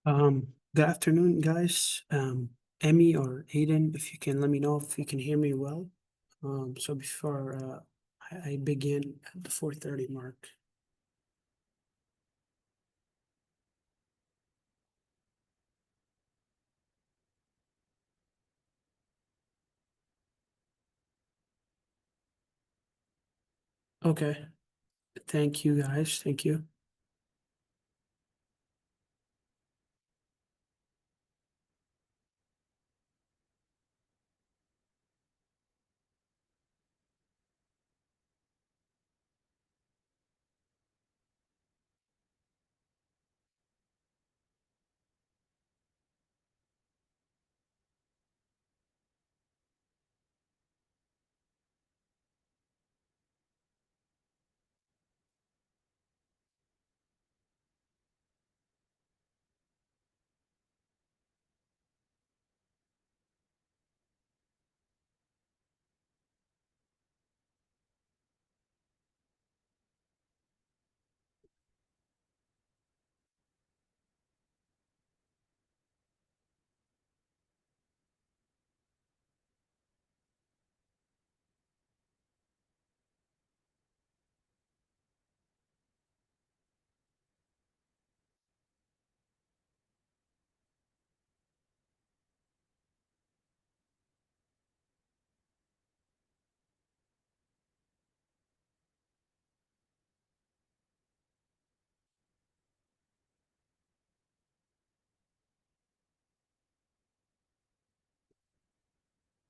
Good afternoon, guys. Emmy or Aiden, if you can let me know if you can hear me well. So before I begin at the 4:30 mark. Okay. Thank you, guys. Thank you.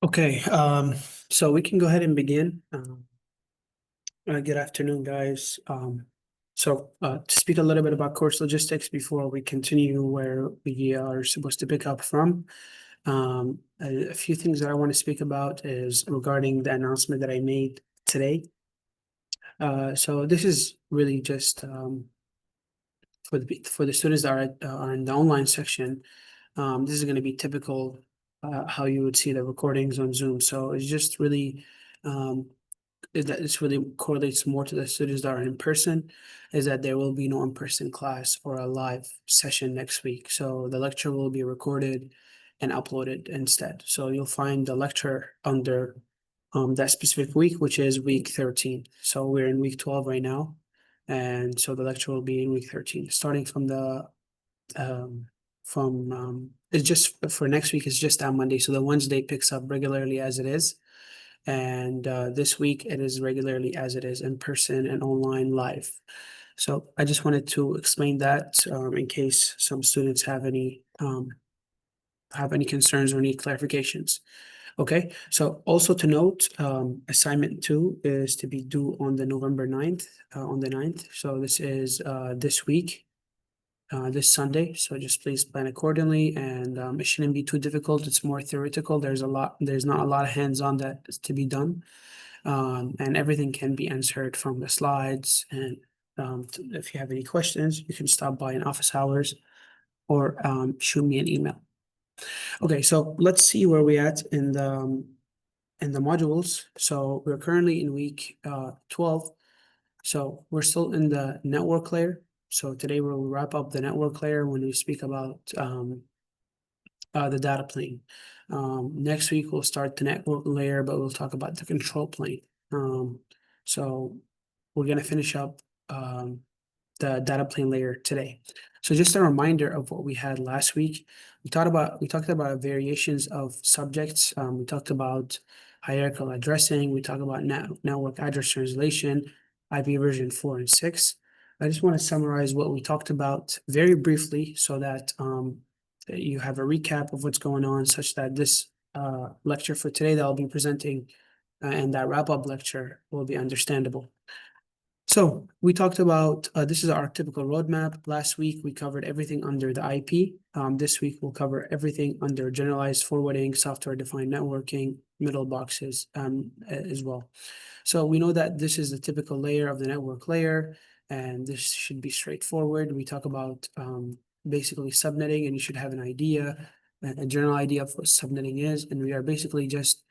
Okay. So we can go ahead and begin. Good afternoon, guys. To speak a little bit about course logistics before we continue where we are supposed to pick up from. A few things that I want to speak about is regarding the announcement that I made today. So this is really just for the students that are in the online section. This is going to be typical how you would see the recordings on Zoom. So it's just really um, is that this really correlates more to the students that are in person, is that there will be no in-person class or a live session next week. So the lecture will be recorded and uploaded instead. So you'll find the lecture under that specific week, which is week 13. So we're in week 12 right now. And so the lecture will be in week 13, starting um, it's just for next week, it's just on Monday. So the Wednesday picks up regularly as it is. And this week it is regularly as it is in person and online live. So I just wanted to explain that in case some students have any concerns or need clarifications. Okay, so also to note, assignment two is to be due on the November 9th, on the 9th. So this is this week, this Sunday. So just please plan accordingly, and it shouldn't be too difficult. It's more theoretical. There's not a lot of hands-on that is to be done. And everything can be answered from the slides. And if you have any questions, you can stop by in office hours or shoot me an email. Okay, so let's see where we at in the modules. So we're currently in week 12. So we're still in the network layer. So today we'll wrap up the network layer when we speak about the data plane. Next week we'll start the network layer, but we'll talk about the control plane. So we're gonna finish up the data plane layer today. So just a reminder of what we had last week. We talked about variations of subjects. We talked about hierarchical addressing. We talked about network address translation, IP version 4 and 6. I just want to summarize what we talked about very briefly so that you have a recap of what's going on, such that this lecture for today that I'll be presenting and that wrap-up lecture will be understandable. So we talked about this is our typical roadmap. Last week we covered everything under the IP. This week we'll cover everything under generalized forwarding, software-defined networking, middle boxes as well. So we know that this is the typical layer of the network layer, and this should be straightforward. We talk about basically subnetting, and you should have an idea, a general idea of what subnetting is, and we are basically just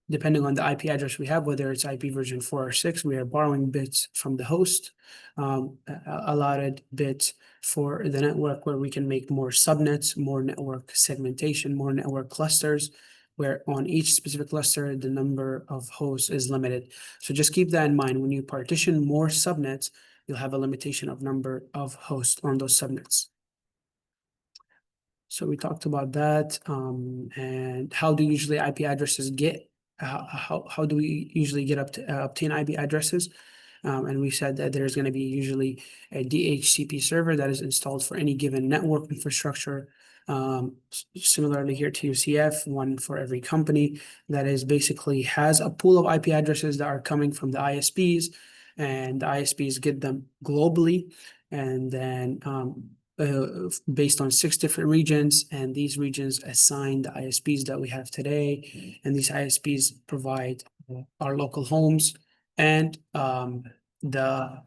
depending on the IP address we have, whether it's IP version 4 or 6, we are borrowing bits from the host, allotted bits for the network where we can make more subnets, more network segmentation, more network clusters, where on each specific cluster, the number of hosts is limited. So just keep that in mind. When you partition more subnets, you'll have a limitation of number of hosts on those subnets. So we talked about that, and how do usually IP addresses get, how do we usually get up to obtain IP addresses? And we said that there's going to be usually a DHCP server that is installed for any given network infrastructure. Similarly here to UCF, one for every company that is basically has a pool of IP addresses that are coming from the ISPs, and the ISPs get them globally, and then based on 6 different regions, and these regions assign the ISPs that we have today, and these ISPs provide our local homes and the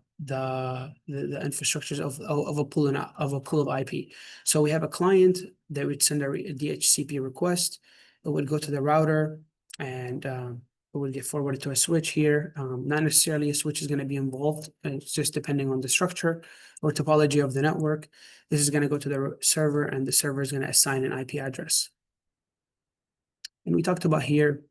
infrastructures of a pool of IP. So we have a client that would send a DHCP request. It would go to the router, and it would get forwarded to a switch here. Not necessarily a switch is going to be involved. It's just depending on the structure or topology of the network. This is going to go to the server, and the server is going to assign an IP address. And we talked about here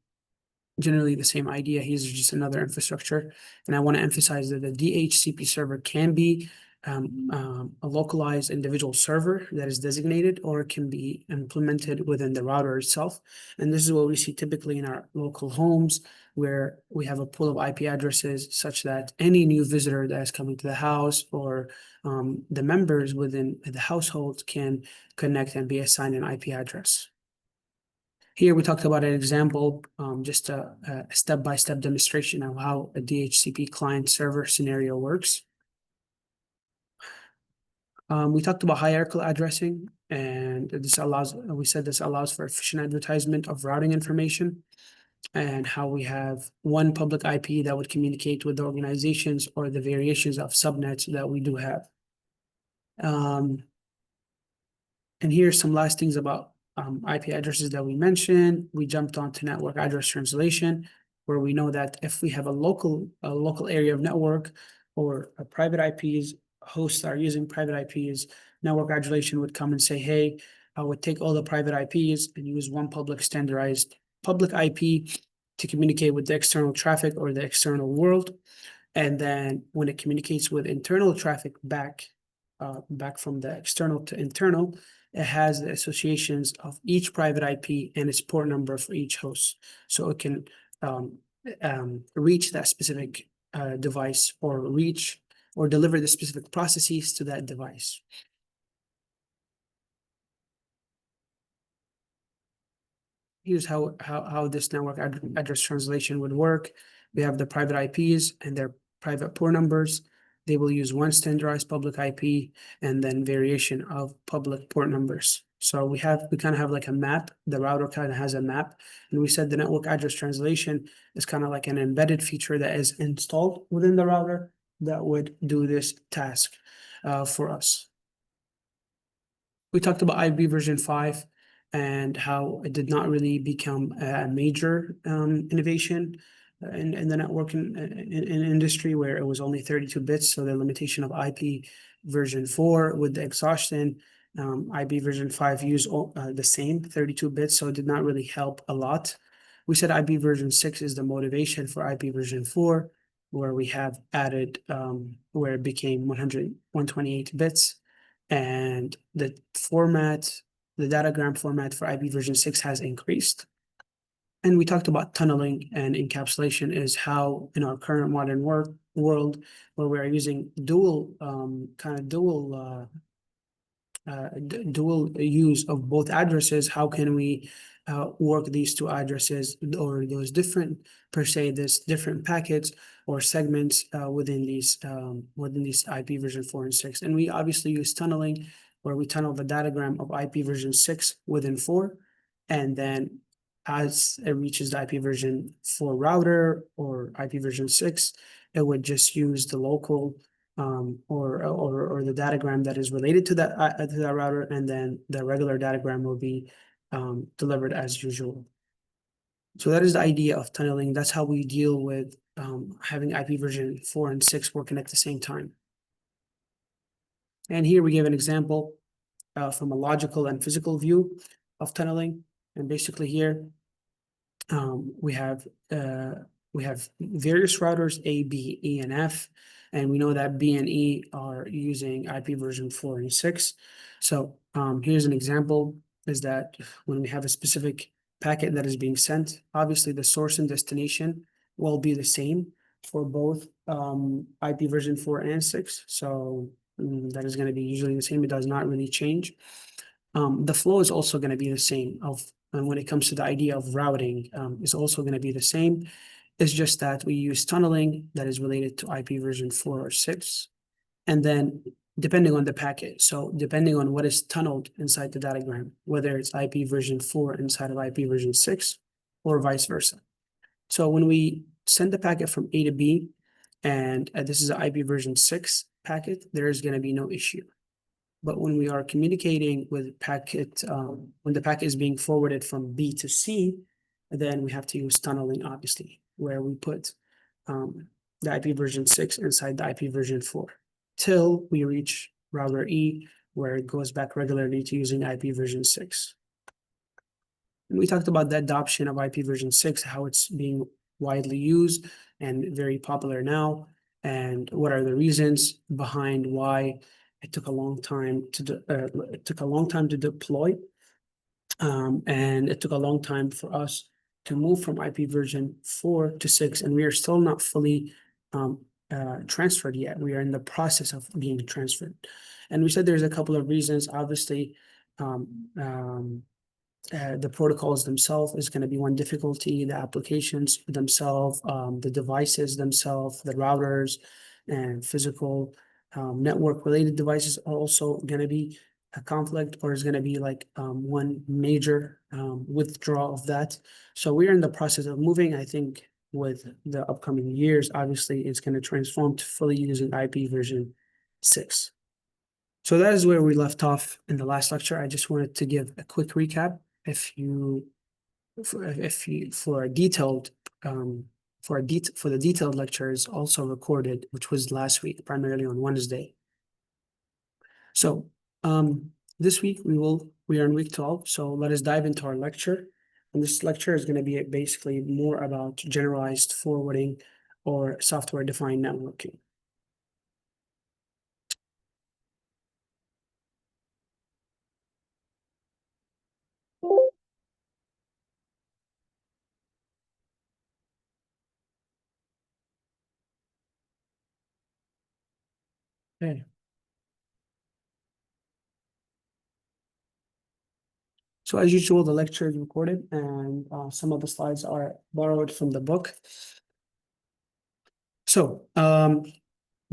generally the same idea. Here's just another infrastructure. And I want to emphasize that the DHCP server can be a localized individual server that is designated, or it can be implemented within the router itself. And this is what we see typically in our local homes, where we have a pool of IP addresses such that any new visitor that is coming to the house, or the members within the household, can connect and be assigned an IP address. Here we talked about an example, just a step-by-step demonstration of how a DHCP client server scenario works. We talked about hierarchical addressing, and we said this allows for efficient advertisement of routing information, and how we have one public IP that would communicate with the organizations or the variations of subnets that we do have. And here's some last things about IP addresses that we mentioned. We jumped onto network address translation, where we know that if we have a local area of network, or a private IPs, hosts are using private IPs, network addressation would come and say, hey, I would take all the private IPs and use one public standardized public IP to communicate with the external traffic or the external world. And then when it communicates with internal traffic back from the external to internal, it has the associations of each private IP and its port number for each host. So it can reach that specific device, or reach or deliver the specific processes to that device. Here's how this network address translation would work. We have the private IPs and their private port numbers. They will use one standardized public IP and then variation of public port numbers. So we kind of have like a map. The router kind of has a map, and we said the network address translation is kind of like an embedded feature that is installed within the router that would do this task for us. We talked about IP version 5 and how it did not really become a major innovation in the networking industry, where it was only 32 bits. So the limitation of IP version 4 with the exhaustion, IP version 5 used the same 32 bits, so it did not really help a lot. We said IP version 6 is the motivation for IP version 4, where we have added, where it became 128 bits. And the datagram format for IP version 6 has increased. And we talked about tunneling and encapsulation is how in our current modern world, where we're using dual use of both addresses, how can we work these two addresses, or those different packets or segments within these IP version 4 and 6. And we obviously use tunneling, where we tunnel the datagram of IP version 6 within 4, and then as it reaches the IP version 4 router or IP version 6, it would just use the local or the datagram that is related to that router, and then the regular datagram will be delivered as usual. So that is the idea of tunneling. That's how we deal with having IP version 4 and 6 working at the same time. And here we give an example from a logical and physical view of tunneling. And basically here um, we have uh, we have various routers A, B, E, and F, and we know that B and E are using IP version 4 and 6. So here's an example: is that when we have a specific packet that is being sent, obviously the source and destination will be the same for both IP version 4 and 6. So that is going to be usually the same. It does not really change. The flow is also going to be the same of and when it comes to the idea of routing, is also going to be the same. It's just that we use tunneling that is related to IP version 4 or 6. And then depending on the packet, so depending on what is tunneled inside the datagram, whether it's IP version 4 inside of IP version 6 or vice versa. So when we send the packet from A to B, and this is an IP version 6 packet, there is going to be no issue. But when we are communicating with packet, when the packet is being forwarded from B to C, then we have to use tunneling, obviously, where we put the IP version 6 inside the IP version 4 till we reach router E, where it goes back regularly to using IP version 6. And we talked about the adoption of IP version 6, how it's being widely used and very popular now, and what are the reasons behind why it took a long time to deploy, and it took a long time for us to move from IP version 4 to 6, and we are still not fully transferred yet. We are in the process of being transferred. And we said there's a couple of reasons. Obviously, the protocols themselves is going to be one difficulty, the applications themselves, the devices themselves, the routers and physical network related devices are also going to be a conflict, or is going to be like one major withdrawal of that. So we're in the process of moving. I think with the upcoming years, obviously it's going to transform to fully using IP version 6. So that is where we left off in the last lecture. I just wanted to give a quick recap. If you for a detailed for the detailed lecture is also recorded, which was last week, primarily on Wednesday. So this week we are in week 12. So let us dive into our lecture. And this lecture is going to be basically more about generalized forwarding or software-defined networking. Okay. So as usual, the lecture is recorded, and some of the slides are borrowed from the book. So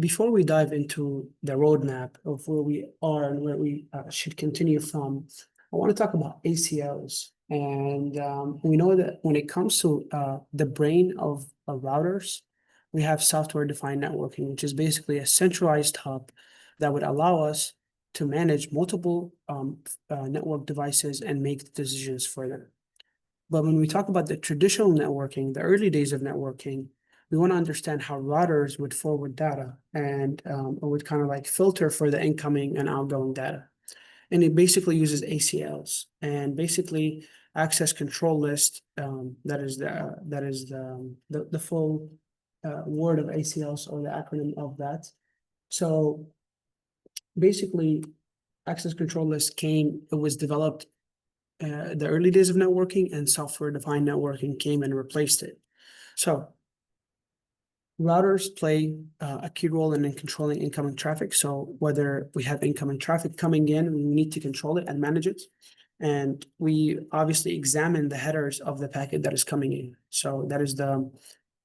before we dive into the roadmap of where we are and where we should continue from, I want to talk about ACLs. And we know that when it comes to the brain of routers, we have software-defined networking, which is basically a centralized hub that would allow us to manage multiple network devices and make decisions for them. But when we talk about the traditional networking, the early days of networking, we want to understand how routers would forward data and would kind of like filter for the incoming and outgoing data. And it basically uses ACLs and basically access control list. That is the full word of ACLs, or the acronym of that. So basically, access control list it was developed the early days of networking, and software-defined networking came and replaced it. So routers play a key role in controlling incoming traffic. So whether we have incoming traffic coming in, we need to control it and manage it. And we obviously examine the headers of the packet that is coming in. So that is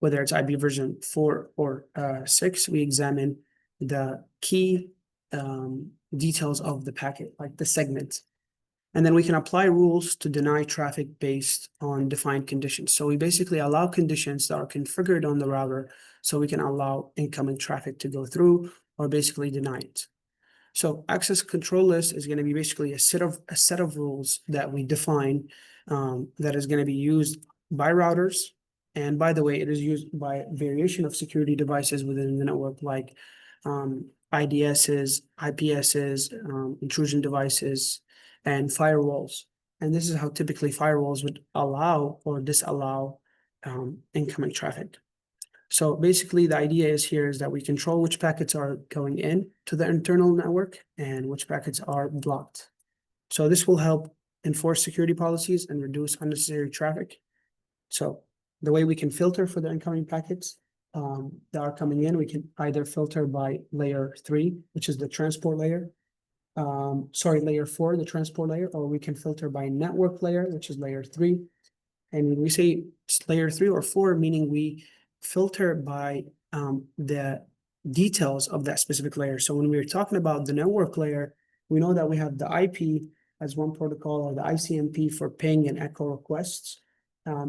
whether it's IP version 4 or 6, we examine the key details of the packet, like the segment. And then we can apply rules to deny traffic based on defined conditions. So we basically allow conditions that are configured on the router so we can allow incoming traffic to go through, or basically deny it. So access control list is going to be basically a set of rules that we define that is going to be used by routers. And by the way, it is used by a variation of security devices within the network, like IDSs, IPSs, intrusion devices, and firewalls. And this is how typically firewalls would allow or disallow incoming traffic. So basically, the idea is here is that we control which packets are going in to the internal network and which packets are blocked. So this will help enforce security policies and reduce unnecessary traffic. So the way we can filter for the incoming packets that are coming in, we can either filter by layer 3, which is the transport layer. Layer 4, the transport layer, or we can filter by network layer, which is layer 3. And when we say layer 3 or 4, meaning we filter by the details of that specific layer. So when we're talking about the network layer, we know that we have the IP as one protocol, or the ICMP for ping and echo requests.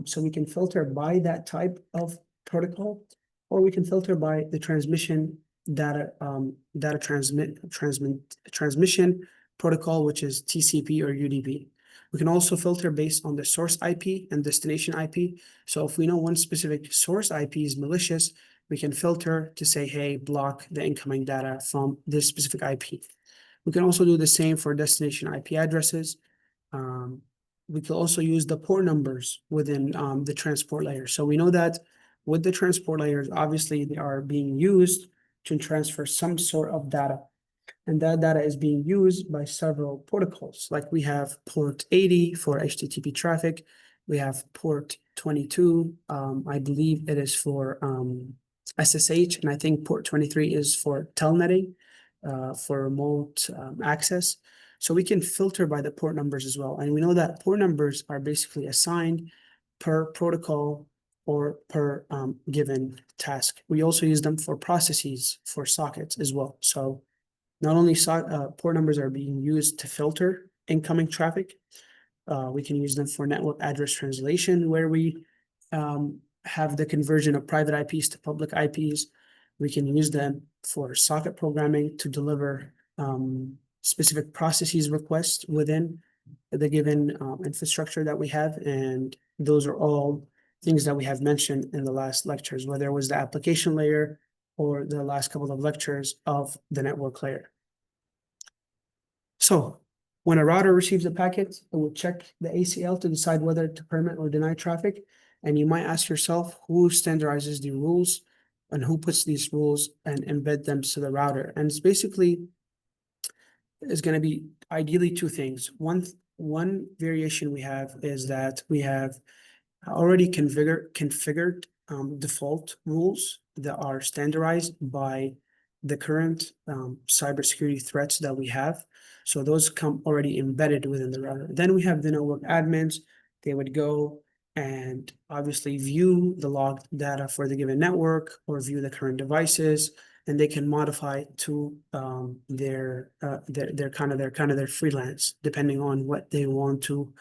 So we can filter by that type of protocol, or we can filter by the transmission transmission protocol, which is TCP or UDP. We can also filter based on the source IP and destination IP. So if we know one specific source IP is malicious, we can filter to say, hey, block the incoming data from this specific IP. We can also do the same for destination IP addresses. We can also use the port numbers within the transport layer. So we know that with the transport layers, obviously they are being used to transfer some sort of data. And that data is being used by several protocols. Like we have port 80 for HTTP traffic. We have port 22. I believe it is for SSH. And I think port 23 is for telnetting, for remote access. So we can filter by the port numbers as well. And we know that port numbers are basically assigned per protocol or per given task. We also use them for processes, for sockets as well. So not only port numbers are being used to filter incoming traffic, we can use them for network address translation, where we have the conversion of private IPs to public IPs. We can use them for socket programming to deliver specific processes requests within the given infrastructure that we have. And those are all things that we have mentioned in the last lectures, whether it was the application layer or the last couple of lectures of the network layer. So when a router receives a packet, it will check the ACL to decide whether to permit or deny traffic. And you might ask yourself, who standardizes the rules and who puts these rules and embed them to the router? And it's basically is going to be ideally two things. One variation we have is that we have already configured default rules that are standardized by the current cybersecurity threats that we have. So those come already embedded within the router. Then we have the network admins. They would go and obviously view the logged data for the given network or view the current devices, and they can modify to their freelance, depending on what they want to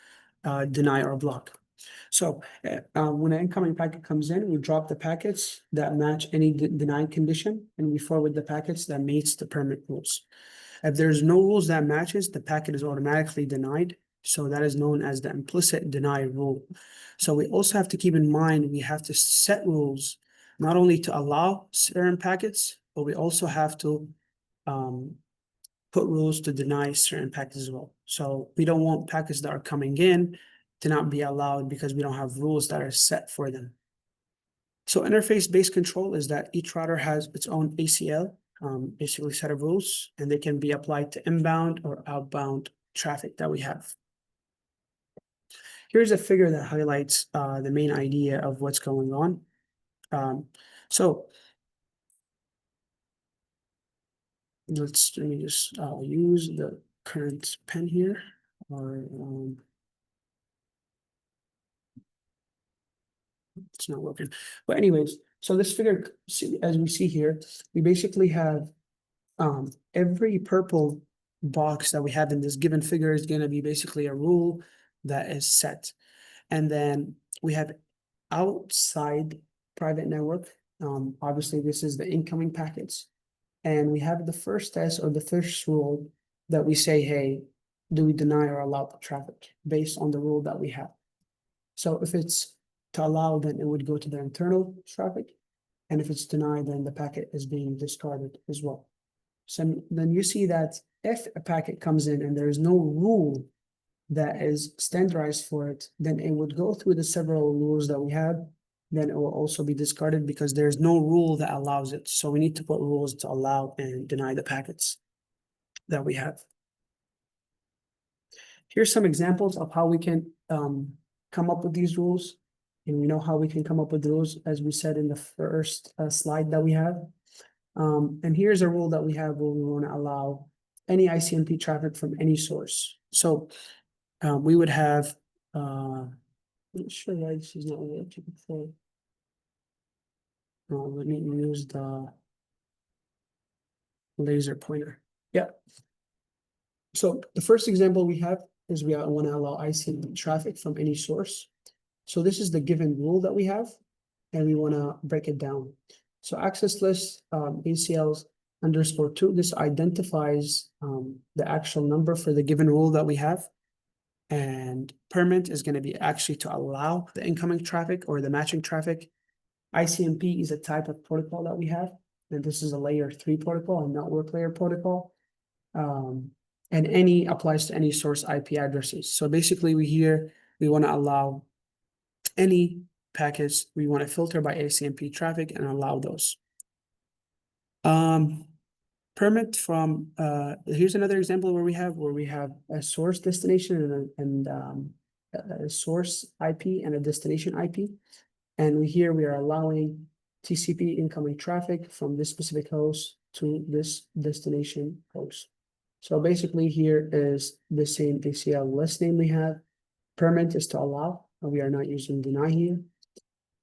deny or block. So when an incoming packet comes in, we drop the packets that match any denied condition, and we forward the packets that meets the permit rules. If there's no rules that matches, the packet is automatically denied. So that is known as the implicit deny rule. So we also have to keep in mind, we have to set rules not only to allow certain packets, but we also have to put rules to deny certain packets as well. So we don't want packets that are coming in to not be allowed because we don't have rules that are set for them. So interface-based control is that each router has its own ACL, basically set of rules, and they can be applied to inbound or outbound traffic that we have. Here's a figure that highlights the main idea of what's going on. So let me just use the current pen here, or it's not working. But anyways, so this figure, as we see here, we basically have every purple box that we have in this given figure is going to be basically a rule that is set. And then we have outside private network. Obviously, this is the incoming packets. And we have the first test or the first rule that we say, hey, do we deny or allow traffic based on the rule that we have? So if it's to allow, then it would go to the internal traffic. And if it's denied, then the packet is being discarded as well. So then you see that if a packet comes in and there is no rule that is standardized for it, then it would go through the several rules that we have. Then it will also be discarded because there's no rule that allows it. So we need to put rules to allow and deny the packets that we have. Here's some examples of how we can come up with these rules. And we know how we can come up with rules, as we said in the first slide that we have. And here's a rule that we have where we want to allow any ICMP traffic from any source. So we would have, I'm not sure why this is not working before. Let me use the laser pointer. Yeah. So the first example we have is we want to allow ICMP traffic from any source. So this is the given rule that we have, and we want to break it down. So access list ACLs _2, this identifies the actual number for the given rule that we have. And permit is going to be actually to allow the incoming traffic or the matching traffic. ICMP is a type of protocol that we have, and this is a layer 3 protocol, a network layer protocol. And any applies to any source IP addresses. So basically we want to allow any packets, we want to filter by ICMP traffic and allow those. Permit from, here's another example where we have a source destination and a source IP and a destination IP. And here we are allowing TCP incoming traffic from this specific host to this destination host. So basically here is the same ACL list name we have. Permit is to allow, we are not using deny here.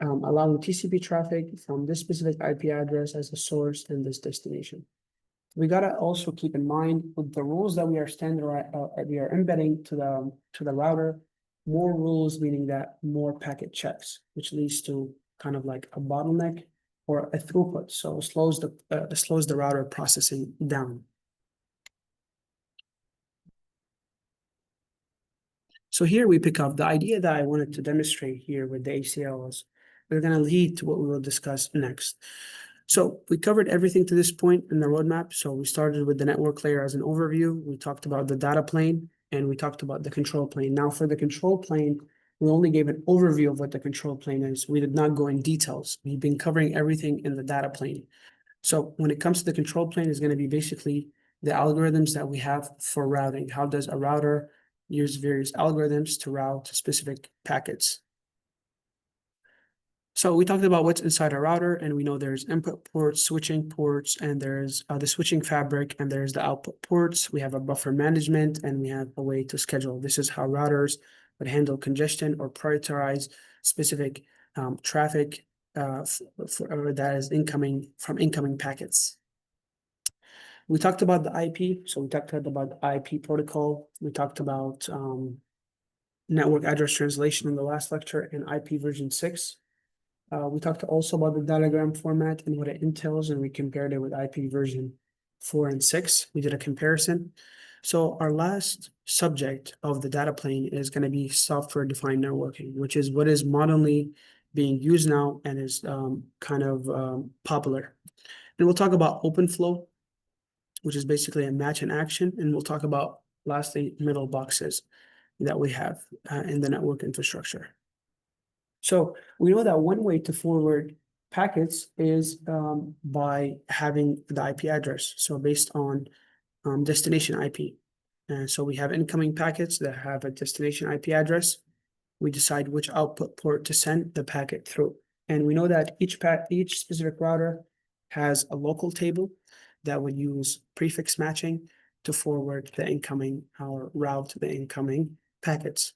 Allowing TCP traffic from this specific IP address as a source and this destination. We gotta also keep in mind with the rules that we are embedding to the router, more rules meaning that more packet checks, which leads to kind of like a bottleneck or a throughput. So it slows the router processing down. So here we pick up the idea that I wanted to demonstrate here with the ACLs. We're going to lead to what we will discuss next. So we covered everything to this point in the roadmap. So we started with the network layer as an overview. We talked about the data plane and we talked about the control plane. Now for the control plane, we only gave an overview of what the control plane is. We did not go in details. We've been covering everything in the data plane. So when it comes to the control plane, is going to be basically the algorithms that we have for routing. How does a router use various algorithms to route specific packets? So we talked about what's inside a router, and we know there's input ports, switching ports, and there's the switching fabric, and there's the output ports. We have a buffer management, and we have a way to schedule. This is how routers would handle congestion or prioritize specific traffic that is incoming from incoming packets. We talked about the IP, so we talked about the IP protocol. We talked about network address translation in the last lecture and IP version 6. We talked also about the diagram format and what it entails, and we compared it with IP version 4 and 6. We did a comparison. So our last subject of the data plane is going to be software-defined networking, which is what is modernly being used now and is kind of popular. And we'll talk about OpenFlow, which is basically a match in action, and we'll talk about lastly middle boxes that we have in the network infrastructure. So we know that one way to forward packets is by having the IP address. So based on destination IP. And so we have incoming packets that have a destination IP address. We decide which output port to send the packet through. And we know that each specific router has a local table that would use prefix matching to forward the incoming or route the incoming packets.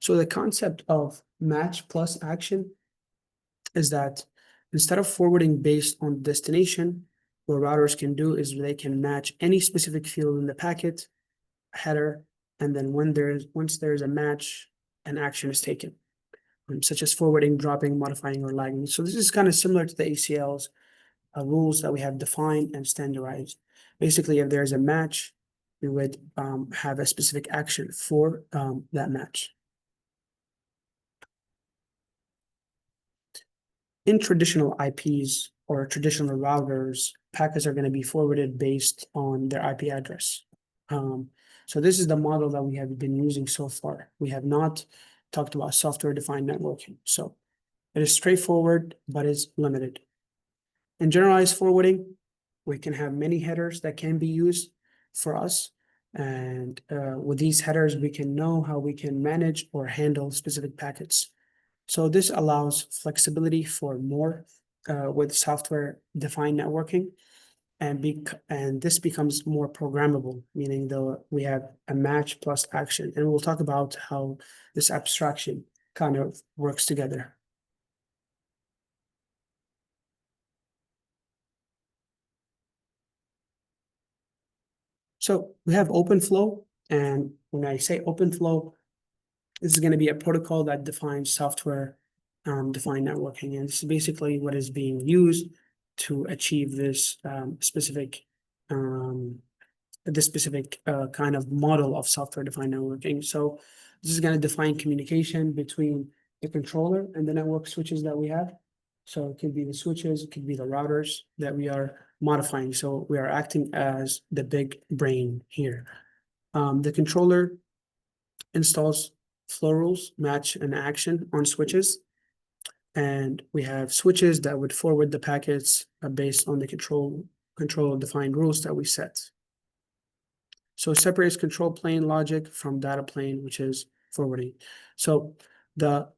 So the concept of match plus action is that instead of forwarding based on destination, what routers can do is they can match any specific field in the packet header, and then once there's a match, an action is taken, such as forwarding, dropping, modifying, or lagging. So this is kind of similar to the ACL's rules that we have defined and standardized. Basically, if there's a match, we would have a specific action for that match. In traditional IPs or traditional routers, packets are going to be forwarded based on their IP address. So this is the model that we have been using so far. We have not talked about software-defined networking. So it is straightforward, but it's limited. In generalized forwarding, we can have many headers that can be used for us. And with these headers, we can know how we can manage or handle specific packets. So this allows flexibility for more with software-defined networking, and this becomes more programmable, meaning that we have a match plus action. And we'll talk about how this abstraction kind of works together. So we have OpenFlow, and when I say OpenFlow, this is going to be a protocol that defines software defined networking, and this is basically what is being used to achieve this specific kind of model of software defined networking. So this is going to define communication between the controller and the network switches that we have. So it could be the switches, it could be the routers that we are modifying. So we are acting as the big brain here. The controller installs flow rules, match, and action on switches. And we have switches that would forward the packets based on the control defined rules that we set. So it separates control plane logic from data plane, which is forwarding. So the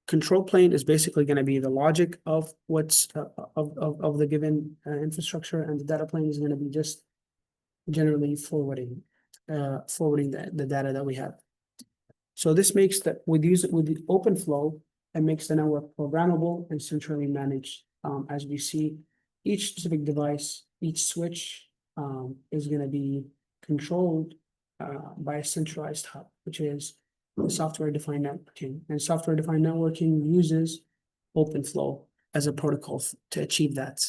control plane is basically going to be the logic of what's of the given infrastructure, and the data plane is going to be just generally forwarding the data that we have. So this makes that with the OpenFlow, it makes the network programmable and centrally managed. As we see, each specific device, each switch is going to be controlled by a centralized hub, which is the software-defined networking. And software-defined networking uses OpenFlow as a protocol to achieve that.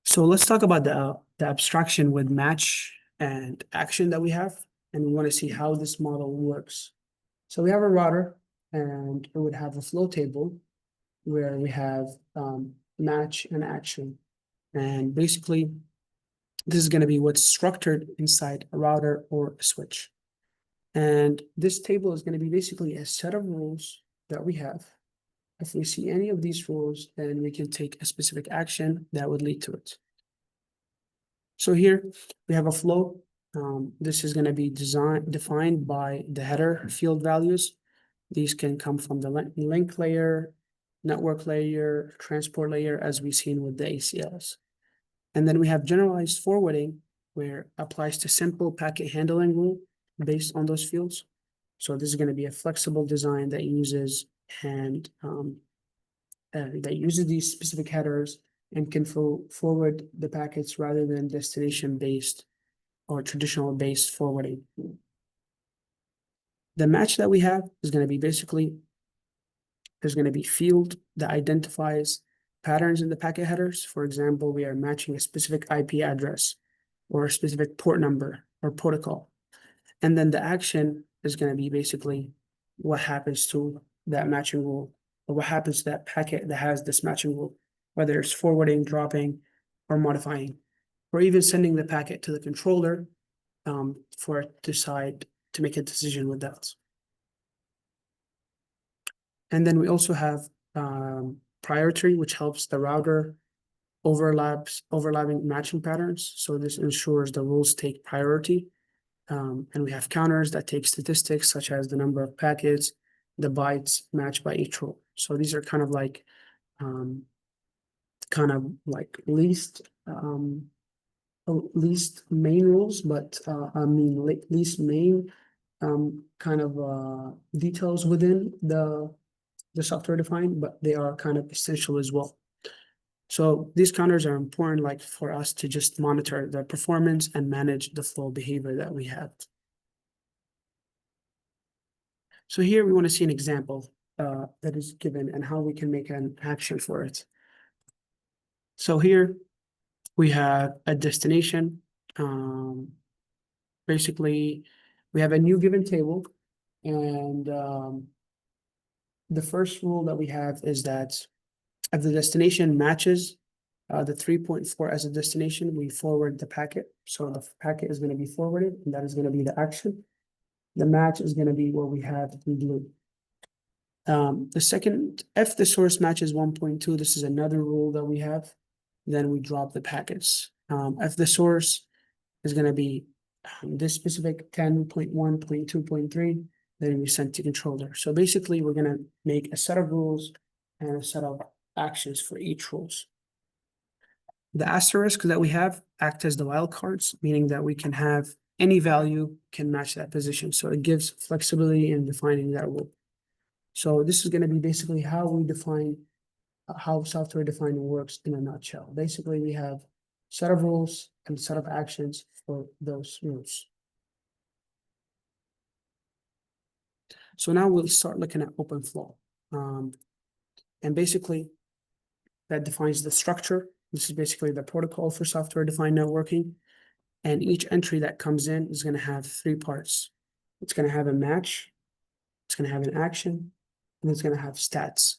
So let's talk about the abstraction with match and action that we have, and we want to see how this model works. So we have a router, and it would have a flow table where we have match and action. And basically, this is going to be what's structured inside a router or a switch. And this table is going to be basically a set of rules that we have. If we see any of these rules, then we can take a specific action that would lead to it. So here we have a flow. This is going to be defined by the header field values. These can come from the link layer, network layer, transport layer, as we've seen with the ACLs. And then we have generalized forwarding, where applies to simple packet handling rule based on those fields. So this is going to be a flexible design that uses these specific headers and can forward the packets rather than destination-based or traditional-based forwarding. The match that we have is going to be basically, there's going to be field that identifies patterns in the packet headers. For example, we are matching a specific IP address or a specific port number or protocol. And then the action is going to be basically what happens to that matching rule, or what happens to that packet that has this matching rule, whether it's forwarding, dropping, or modifying, or even sending the packet to the controller for it to make a decision with that. And then we also have priority, which helps the router overlapping matching patterns. So this ensures the rules take priority. And we have counters that take statistics such as the number of packets, the bytes matched by each rule. So these are kind of like least main rules, but least main kind of details within the software defined, but they are kind of essential as well. So these counters are important, like for us to just monitor the performance and manage the flow behavior that we have. So here we want to see an example that is given and how we can make an action for it. So here We have a destination. Basically, we have a new given table, and the first rule that we have is that if the destination matches the 3.4 as a destination, we forward the packet. So the packet is going to be forwarded, and that is going to be the action. The match is going to be what we have in blue. The second, if the source matches 1.2, this is another rule that we have, then we drop the packets. If the source is going to be this specific 10.1.2.3, then we send to controller. So basically, we're going to make a set of rules and a set of actions for each rules. The asterisk that we have act as the wildcards, meaning that we can have any value can match that position. So it gives flexibility in defining that rule. So this is going to be basically how we define how software defined works in a nutshell. Basically, we have set of rules and set of actions for those rules. So now we'll start looking at OpenFlow. And basically, that defines the structure. This is basically the protocol for software-defined networking. And each entry that comes in is going to have three parts. It's going to have a match, it's going to have an action, and it's going to have stats.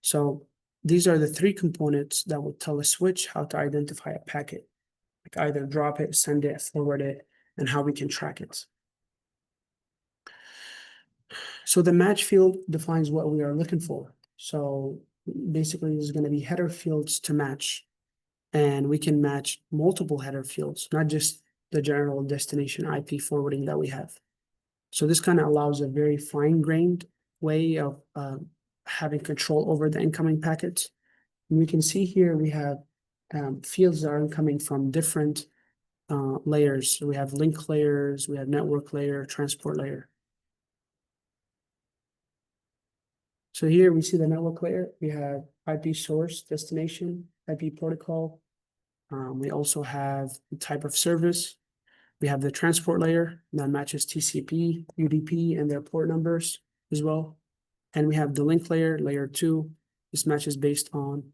So these are the three components that will tell a switch how to identify a packet, like either drop it, send it, forward it, and how we can track it. So the match field defines what we are looking for. So basically, there's going to be header fields to match, and we can match multiple header fields, not just the general destination IP forwarding that we have. So this kind of allows a very fine-grained way of having control over the incoming packets. And we can see here we have fields that are incoming from different layers. So we have link layers, we have network layer, transport layer. So here we see the network layer. We have IP source, destination, IP protocol. We also have the type of service. We have the transport layer that matches TCP, UDP, and their port numbers as well. And we have the link layer, layer 2. This matches based on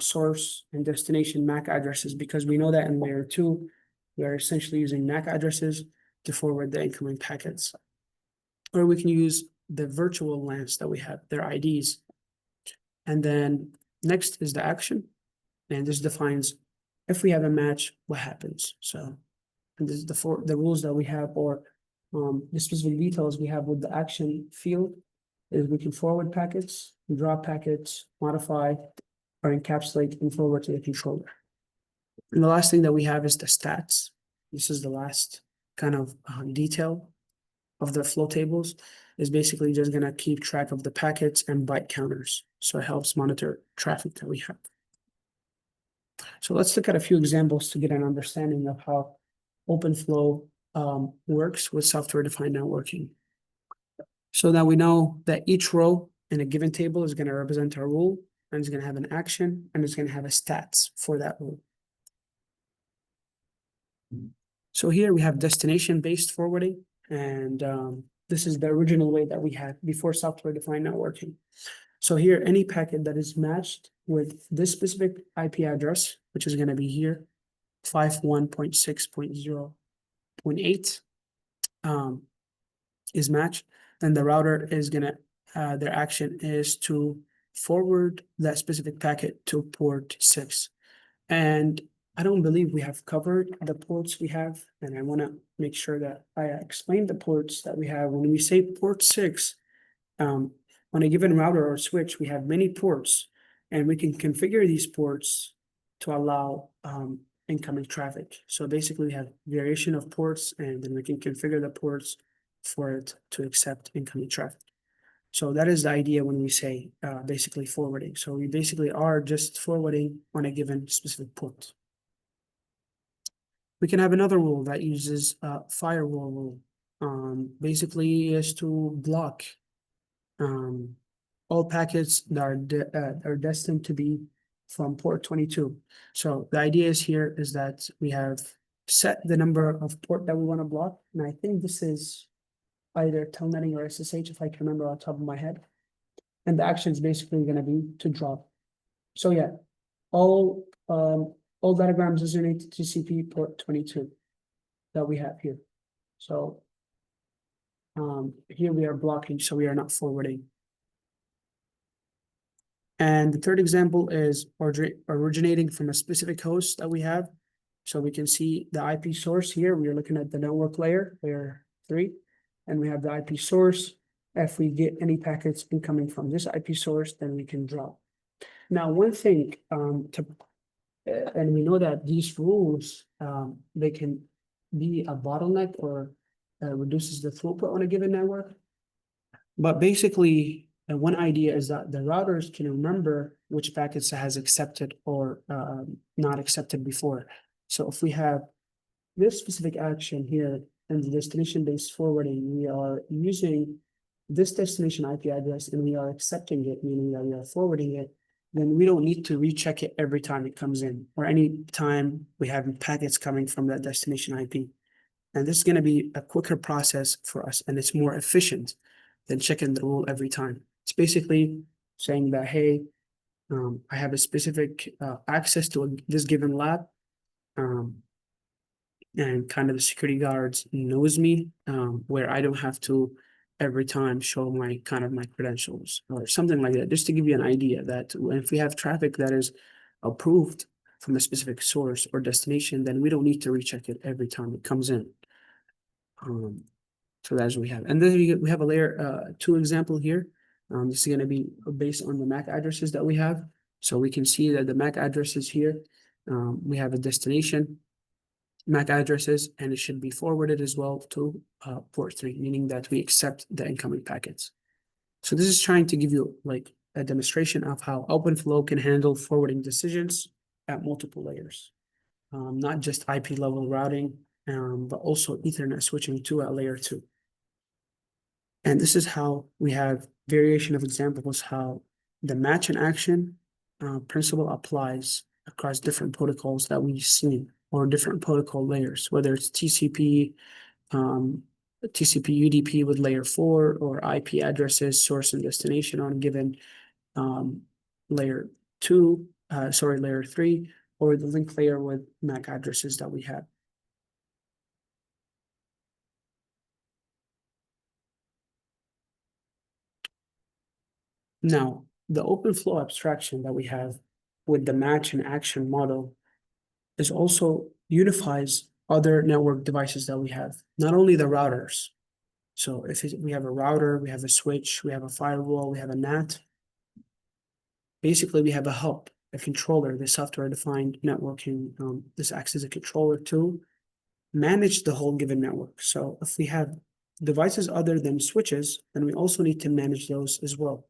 source and destination MAC addresses, because we know that in layer 2, we are essentially using MAC addresses to forward the incoming packets. Or we can use the virtual LANs that we have, their IDs. And then next is the action. And this defines if we have a match, what happens. So, and this is the rules that we have, or the specific details we have with the action field is we can forward packets, drop packets, modify, or encapsulate and forward to the controller. And the last thing that we have is the stats. This is the last kind of detail of the flow tables, is basically just going to keep track of the packets and byte counters. So it helps monitor traffic that we have. So let's look at a few examples to get an understanding of how OpenFlow works with software-defined networking. So now we know that each row in a given table is going to represent a rule, and it's going to have an action, and it's going to have a stats for that rule. So here we have destination-based forwarding, and this is the original way that we had before software-defined networking. So here, any packet that is matched with this specific IP address, which is going to be here, 51.6.0.8, is matched, then the router is going to, their action is to forward that specific packet to port 6. And I don't believe we have covered the ports we have, and I want to make sure that I explain the ports that we have. When we say port 6, on a given router or switch, we have many ports, and we can configure these ports to allow incoming traffic. So basically, we have variation of ports, and then we can configure the ports for it to accept incoming traffic. So that is the idea when we say basically forwarding. So we basically are just forwarding on a given specific port. We can have another rule that uses firewall rule. Basically is to block all packets that are destined to be from port 22. So the idea is here is that we have set the number of port that we want to block. And I think this is either telnetting or SSH, if I can remember on top of my head. And the action is basically going to be to drop. So yeah, all all datagrams designate to TCP port 22 that we have here. So here we are blocking, so we are not forwarding. And the third example is originating from a specific host that we have. So we can see the IP source here. We are looking at the network layer 3, and we have the IP source. If we get any packets incoming from this IP source, then we can drop. Now, one thing and we know that these rules, they can be a bottleneck or reduces the throughput on a given network. But basically, one idea is that the routers can remember which packets it has accepted or not accepted before. So if we have this specific action here in the destination-based forwarding, we are using this destination IP address and we are accepting it, meaning that we are forwarding it, then we don't need to recheck it every time it comes in or any time we have packets coming from that destination IP. And this is going to be a quicker process for us, and it's more efficient than checking the rule every time. It's basically saying that, hey, I have a specific access to this given lab, and kind of the security guards knows me, where I don't have to every time show my credentials or something like that, just to give you an idea that if we have traffic that is approved from a specific source or destination, then we don't need to recheck it every time it comes in. So that's what we have. And then we have a layer 2 example here. This is going to be based on the MAC addresses that we have. So we can see that the MAC addresses here, we have a destination MAC addresses, and it should be forwarded as well to port 3, meaning that we accept the incoming packets. So this is trying to give you like a demonstration of how OpenFlow can handle forwarding decisions at multiple layers, not just IP level routing, but also Ethernet switching to at layer 2. And this is how we have variation of examples, how the match and action principle applies across different protocols that we've seen, or different protocol layers, whether it's TCP, TCP UDP with layer 4, or IP addresses, source and destination on a given layer 3, or the link layer with MAC addresses that we have. Now, the OpenFlow abstraction that we have with the match and action model is also unifies other network devices that we have, not only the routers. So if we have a router, we have a switch, we have a firewall, we have a NAT. Basically, we have a hub, a controller, the software-defined networking. This acts as a controller to manage the whole given network. So if we have devices other than switches, then we also need to manage those as well.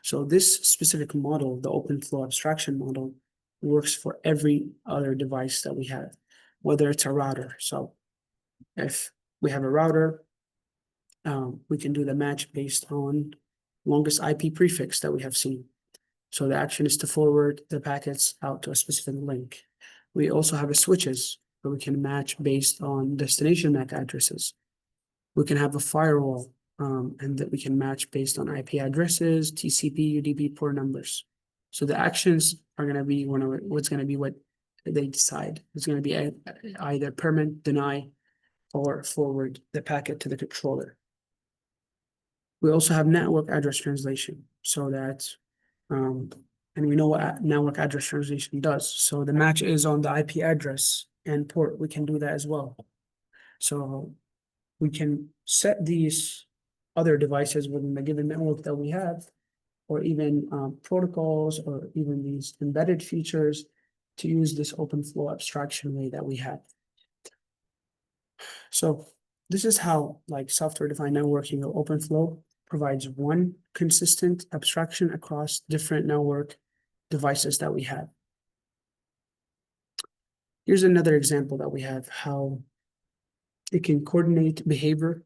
So this specific model, the OpenFlow abstraction model, works for every other device that we have, whether it's a router. So if we have a router, we can do the match based on longest IP prefix that we have seen. So the action is to forward the packets out to a specific link. We also have a switches where we can match based on destination MAC addresses. We can have a firewall, and that we can match based on IP addresses, TCP, UDP port numbers. So the actions are going to be what they decide. It's going to be either permit, deny, or forward the packet to the controller. We also have network address translation, so that, and we know what network address translation does. So the match is on the IP address and port. We can do that as well. So we can set these other devices within the given network that we have, or even protocols, or even these embedded features to use this OpenFlow abstraction way that we have. So this is how software-defined networking or OpenFlow provides one consistent abstraction across different network devices that we have. Here's another example that we have, how it can coordinate behavior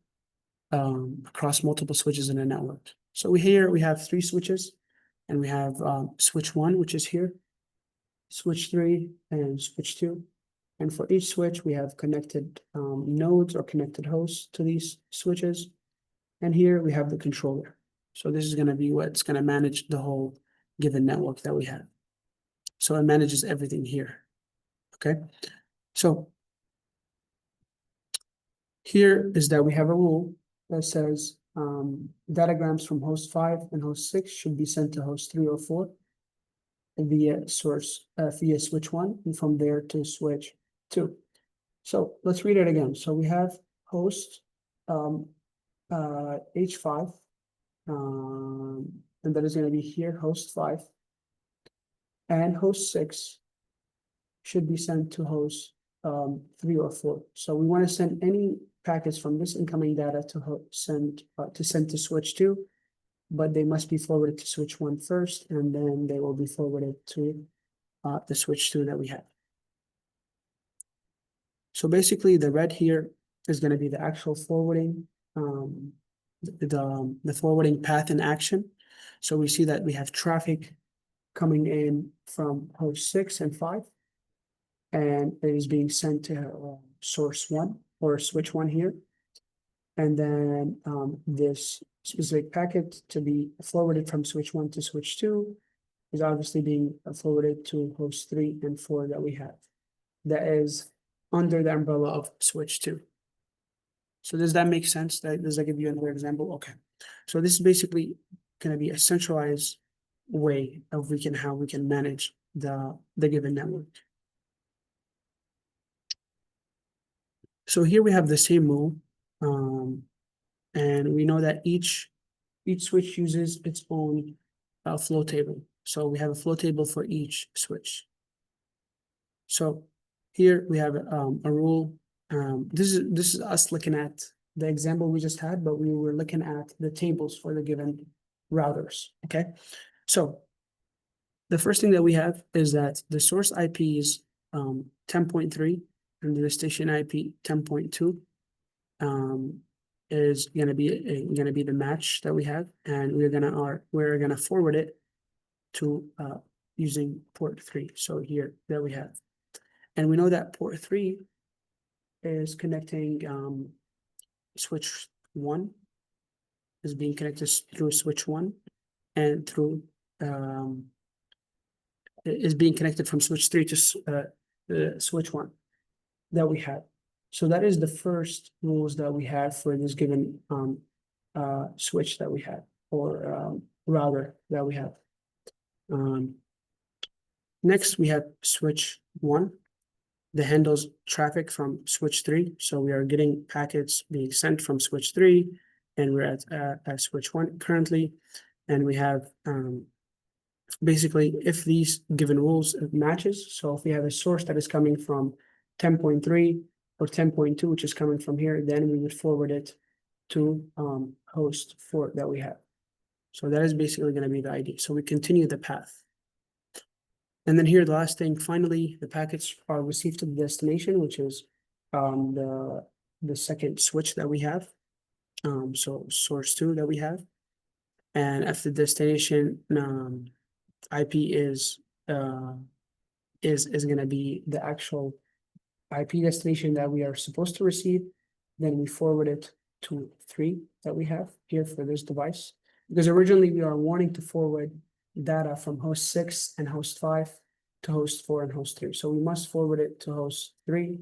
across multiple switches in a network. So here we have 3 switches, and we have switch 1, which is here, switch 3, and switch 2. And for each switch, we have connected nodes or connected hosts to these switches. And here we have the controller. So this is going to be what's going to manage the whole given network that we have. So it manages everything here. Okay, so here is that we have a rule that says datagrams from host 5 and host 6 should be sent to host 3 or 4 via via switch 1, and from there to switch 2. So let's read it again. So we have host H5, and that is going to be here, host 5, and host 6 should be sent to host 3 or 4. So we want to send any packets from this incoming data to send to switch 2, but they must be forwarded to switch 1 first, and then they will be forwarded to the switch 2 that we have. So basically, the red here is going to be the actual forwarding, the forwarding path in action. So we see that we have traffic coming in from host 6 and 5, and it is being sent to source 1 or switch 1 here. And then this specific packet to be forwarded from switch 1 to switch 2 is obviously being forwarded to host 3 and 4 that we have. That is under the umbrella of switch 2. So does that make sense? Does that give you another example? Okay. So this is basically going to be a centralized way of how we can manage the given network. So here we have the same rule, and we know that each switch uses its own flow table. So we have a flow table for each switch. So here we have a rule. This is us looking at the example we just had, but we were looking at the tables for the given routers. Okay, so the first thing that we have is that the source IP is 10.3 and the destination IP 10.2. Is going to be the match that we have, and we're gonna forward it to using port 3. So here that we have, and we know that port 3 is connecting switch 1 is being connected through switch 1 and through is being connected from switch 3 to switch 1 that we have. So that is the first rules that we have for this given switch that we have, or router that we have. Next, we have switch 1 that handles traffic from switch 3. So we are getting packets being sent from switch 3, and we're at switch 1 currently. And we have basically, if these given rules matches, so if we have a source that is coming from 10.3 or 10.2, which is coming from here, then we would forward it to host 4 that we have. So that is basically going to be the ID. So we continue the path. And then here, the last thing, finally, the packets are received to the destination, which is the second switch that we have. So source 2 that we have. And if the destination IP is going to be the actual IP destination that we are supposed to receive, then we forward it to 3 that we have here for this device. Because originally we are wanting to forward data from host 6 and host 5 to host 4 and host 3. So we must forward it to host 3,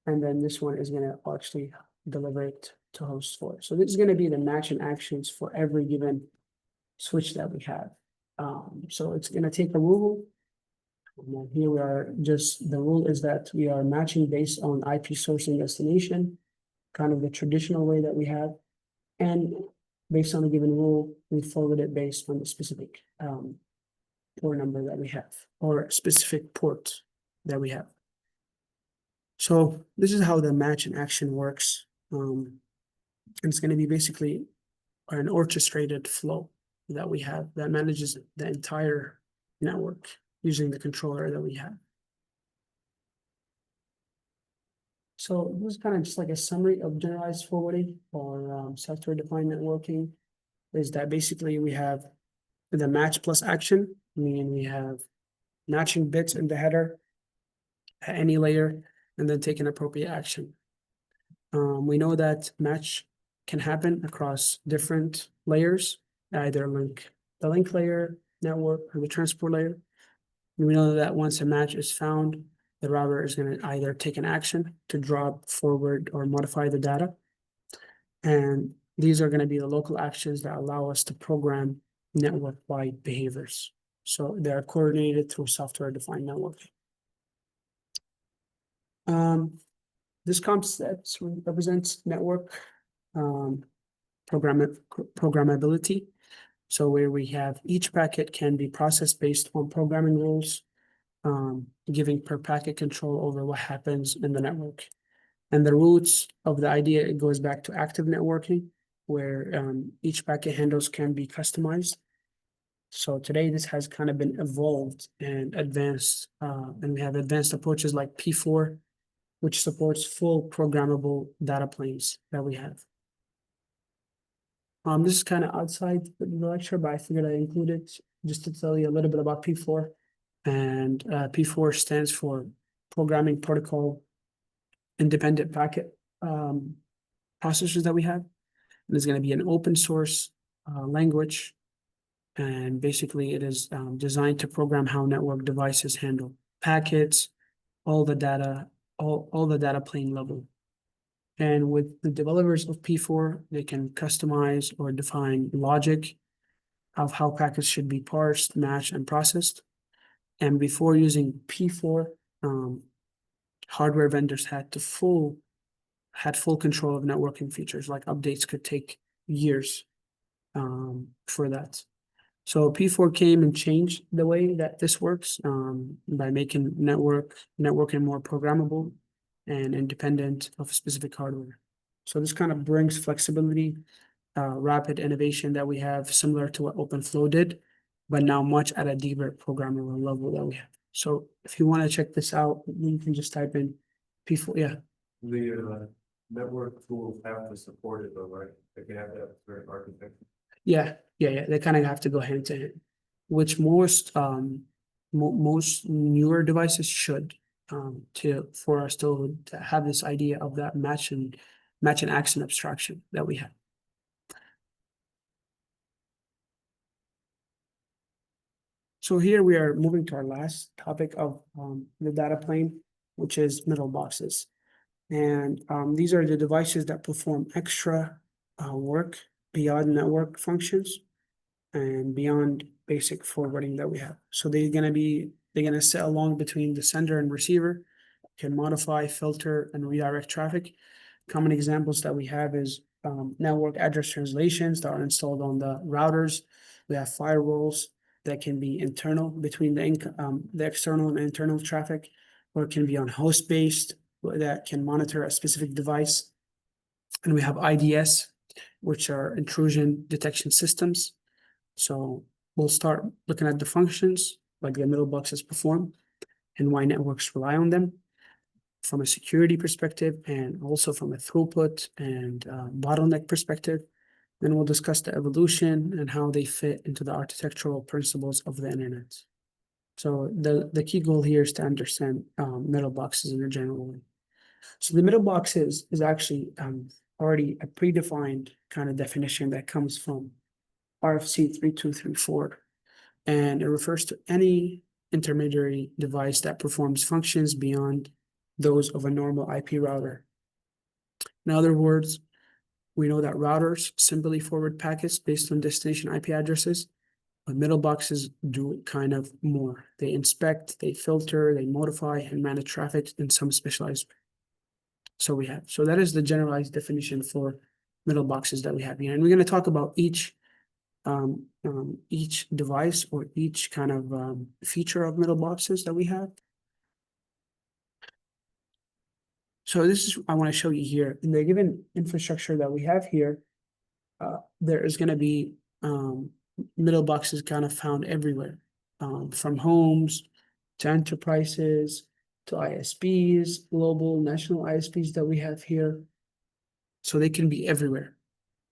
and then this one is going to actually deliver it to host 4. So this is going to be the match and actions for every given switch that we have. So it's going to take a rule. And here we are, just the rule is that we are matching based on IP source and destination, kind of the traditional way that we have. And based on a given rule, we forward it based on the specific port number that we have, or specific port that we have. So this is how the match and action works. And it's going to be basically an orchestrated flow that we have that manages the entire network using the controller that we have. So this is kind of just like a summary of generalized forwarding or software-defined networking. Is that basically we have the match plus action, meaning we have matching bits in the header at any layer, and then take an appropriate action. We know that match can happen across different layers, either the link layer, network, or the transport layer. And we know that once a match is found, the router is going to either take an action to drop, forward, or modify the data. And these are going to be the local actions that allow us to program network-wide behaviors. So they're coordinated through software-defined networking. This concept represents network programmability. So where we have each packet can be processed based on programming rules, giving per packet control over what happens in the network. And the roots of the idea, it goes back to active networking, where each packet handles can be customized. So today this has kind of been evolved and advanced, and we have advanced approaches like P4, which supports full programmable data planes that we have. This is kind of outside the lecture, but I figured I include it just to tell you a little bit about P4. And P4 stands for Programming Protocol Independent Packet processors that we have. And it's going to be an open source language. And basically it is designed to program how network devices handle packets, all the data plane level. And with the developers of P4, they can customize or define logic of how packets should be parsed, matched, and processed. And before using P4, hardware vendors had full control of networking features, like updates could take years for that. So P4 came and changed the way that this works by making networking more programmable and independent of specific hardware. So this kind of brings flexibility, rapid innovation that we have, similar to what OpenFlow did, but now much at a deeper programmable level that we have. So if you want to check this out, you can just type in P4. Yeah. The network tools have to support it though, right? They can have that for architecture. Yeah. They kind of have to go hand to hand, which most newer devices should, for us to have this idea of that match and action abstraction that we have. So here we are moving to our last topic of the data plane, which is middle boxes. And these are the devices that perform extra work beyond network functions and beyond basic forwarding that we have. So they're gonna sit along between the sender and receiver, can modify, filter, and redirect traffic. Common examples that we have is network address translations that are installed on the routers. We have firewalls that can be internal between the external and internal traffic, or it can be on host-based that can monitor a specific device. And we have IDS, which are intrusion detection systems. So we'll start looking at the functions like the middle boxes perform and why networks rely on them from a security perspective and also from a throughput and bottleneck perspective. Then we'll discuss the evolution and how they fit into the architectural principles of the internet. So the key goal here is to understand middle boxes in a general way. So the middle box is actually already a predefined kind of definition that comes from RFC 3234, and it refers to any intermediary device that performs functions beyond those of a normal IP router. In other words, we know that routers simply forward packets based on destination IP addresses, but middle boxes do kind of more. They inspect, they filter, they modify, and manage traffic in some specialized way. So that is the generalized definition for middle boxes that we have here. And we're going to talk about each device or each kind of feature of middle boxes that we have. So this is, I want to show you here, in the given infrastructure that we have here, there is going to be middle boxes kind of found everywhere, from homes to enterprises to ISPs, global, national ISPs that we have here. So they can be everywhere.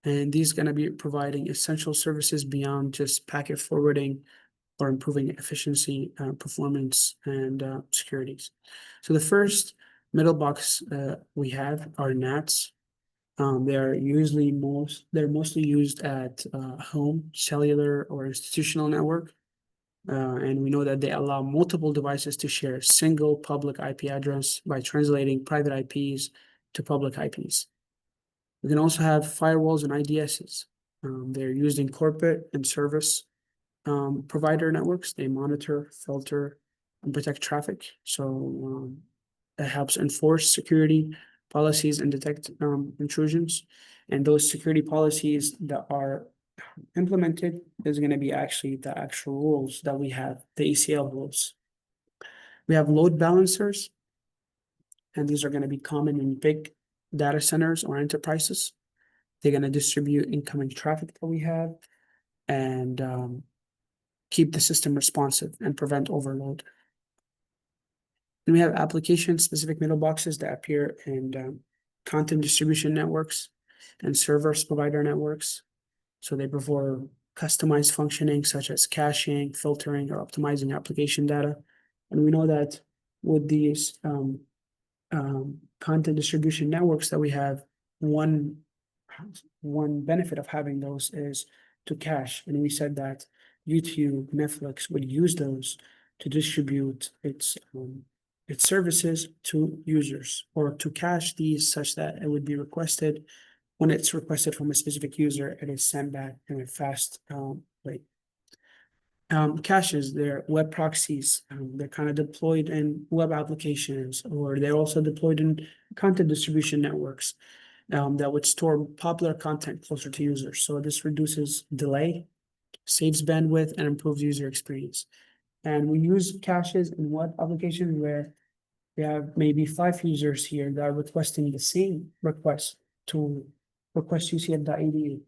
And these are going to be providing essential services beyond just packet forwarding or improving efficiency, performance, and securities. So the first middle box we have are NATs. They're mostly used at home, cellular, or institutional network. And we know that they allow multiple devices to share a single public IP address by translating private IPs to public IPs. We can also have firewalls and IDSs. They're used in corporate and service provider networks. They monitor, filter, and protect traffic. So that helps enforce security policies and detect intrusions. And those security policies that are implemented is going to be actually the actual rules that we have, the ECL rules. We have load balancers, and these are going to be common in big data centers or enterprises. They're going to distribute incoming traffic that we have and keep the system responsive and prevent overload. And we have application-specific middle boxes that appear in content distribution networks and service provider networks. So they perform customized functioning such as caching, filtering, or optimizing application data. And we know that with these content distribution networks that we have, one benefit of having those is to cache. And we said that YouTube, Netflix would use those to distribute its services to users, or to cache these such that it would be requested. When it's requested from a specific user, it is sent back in a fast way. Caches, they're web proxies. They're kind of deployed in web applications, or they're also deployed in content distribution networks that would store popular content closer to users. So this reduces delay, saves bandwidth, and improves user experience. And we use caches in web applications where we have maybe 5 users here that are requesting the same request to request UCF.edu.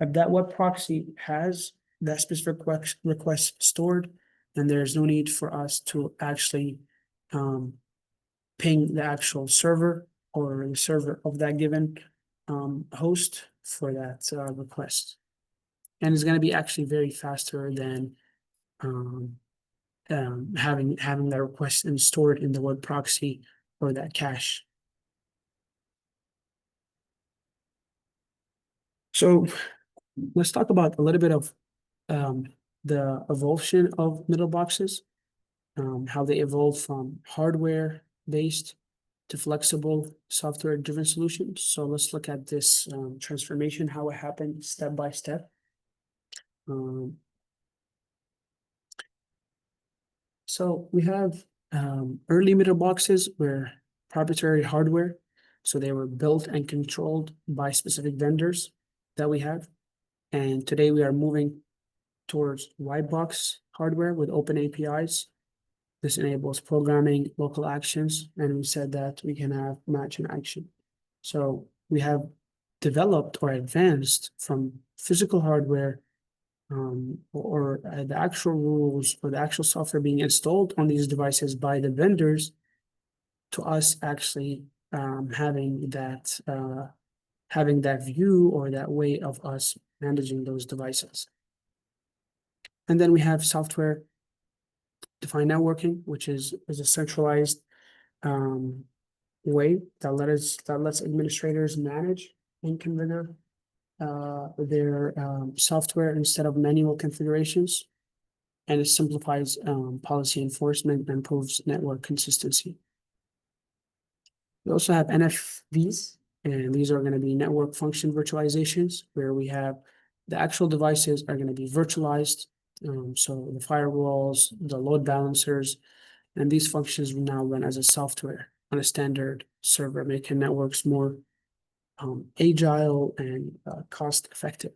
If that web proxy has that specific request stored, then there's no need for us to actually ping the actual server or the server of that given host for that request. And it's going to be actually very faster than having that request and stored in the web proxy or that cache. So let's talk about a little bit of the evolution of middle boxes, how they evolve from hardware-based to flexible software-driven solutions. So let's look at this transformation, how it happened step by step. So we have early middle boxes were proprietary hardware. So they were built and controlled by specific vendors that we have. And today we are moving towards white box hardware with open APIs. This enables programming, local actions, and we said that we can have match and action. So we have developed or advanced from physical hardware or the actual rules or the actual software being installed on these devices by the vendors to us actually having that view or that way of us managing those devices. And then we have software defined networking, which is a centralized way that lets administrators manage and configure their software instead of manual configurations, and it simplifies policy enforcement and improves network consistency. We also have NFVs, and these are going to be network function virtualizations, where we have the actual devices are going to be virtualized. So the firewalls, the load balancers, and these functions will now run as a software on a standard server, making networks more agile and cost effective.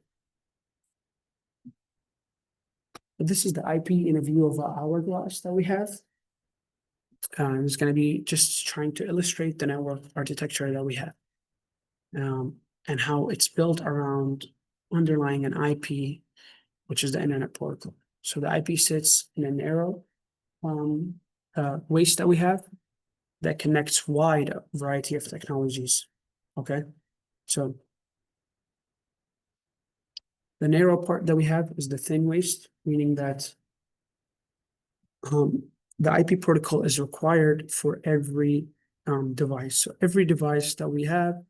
This is the IP in a view of our hourglass that we have. It's going to be just trying to illustrate the network architecture that we have and how it's built around underlying an IP, which is the internet protocol. So the IP sits in a narrow waist that we have that connects wide variety of technologies. Okay, so the narrow part that we have is the thin waist, meaning that the IP protocol is required for every device. So every device that we have,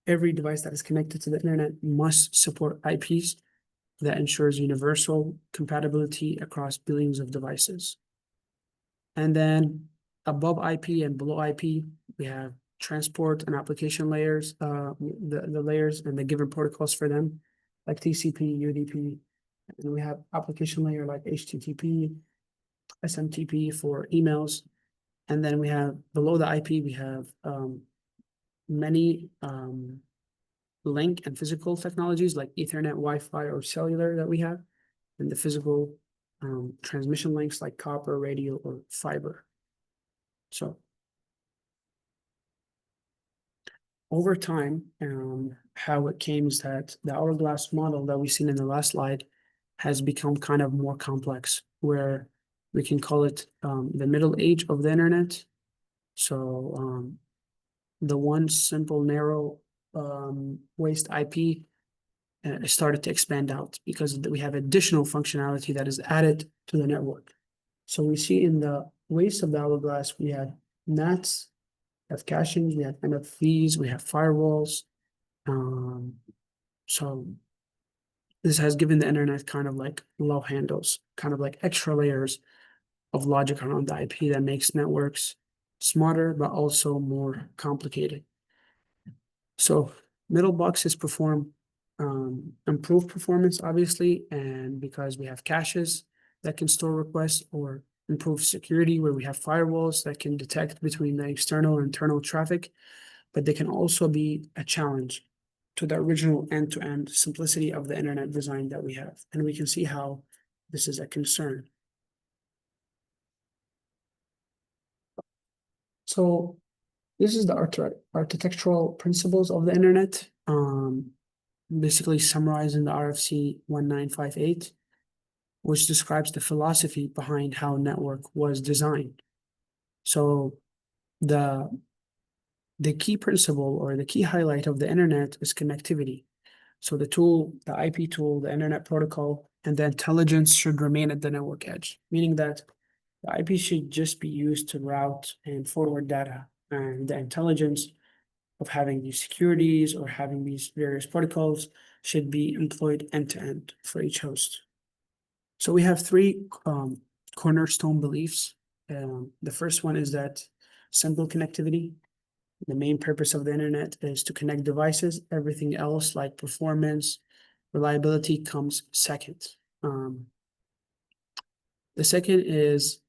every device that is connected to the internet must support IPs. that ensures universal compatibility across billions of devices. And then above IP and below IP, we have transport and application layers, the layers and the given protocols for them, like TCP, UDP. And we have application layer like HTTP, SMTP for emails. And then we have below the IP, we have many link and physical technologies like Ethernet, Wi-Fi, or cellular that we have, and the physical transmission links like copper, radio, or fiber. So over time, how it came is that the hourglass model that we've seen in the last slide has become kind of more complex, where we can call it the middle age of the internet. So the one simple narrow waist IP started to expand out because we have additional functionality that is added to the network. So we see in the waist of the hourglass, we had NATs, we have caching, we have NFVs, we have firewalls. So this has given the internet kind of like love handles, kind of like extra layers of logic around the IP that makes networks smarter, but also more complicated. So middle boxes perform improved performance, obviously, and because we have caches that can store requests, or improve security where we have firewalls that can detect between the external and internal traffic, but they can also be a challenge to the original end-to-end simplicity of the internet design that we have. And we can see how this is a concern. So this is the architectural principles of the internet, basically summarized in the RFC 1958, which describes the philosophy behind how network was designed. So the key principle or the key highlight of the internet is connectivity. So the tool, the IP tool, the internet protocol, and the intelligence should remain at the network edge, meaning that the IP should just be used to route and forward data, and the intelligence of having these securities or having these various protocols should be employed end to end for each host. So we have three cornerstone beliefs. The first one is that simple connectivity. The main purpose of the internet is to connect devices. Everything else, like performance, reliability, comes second. The second is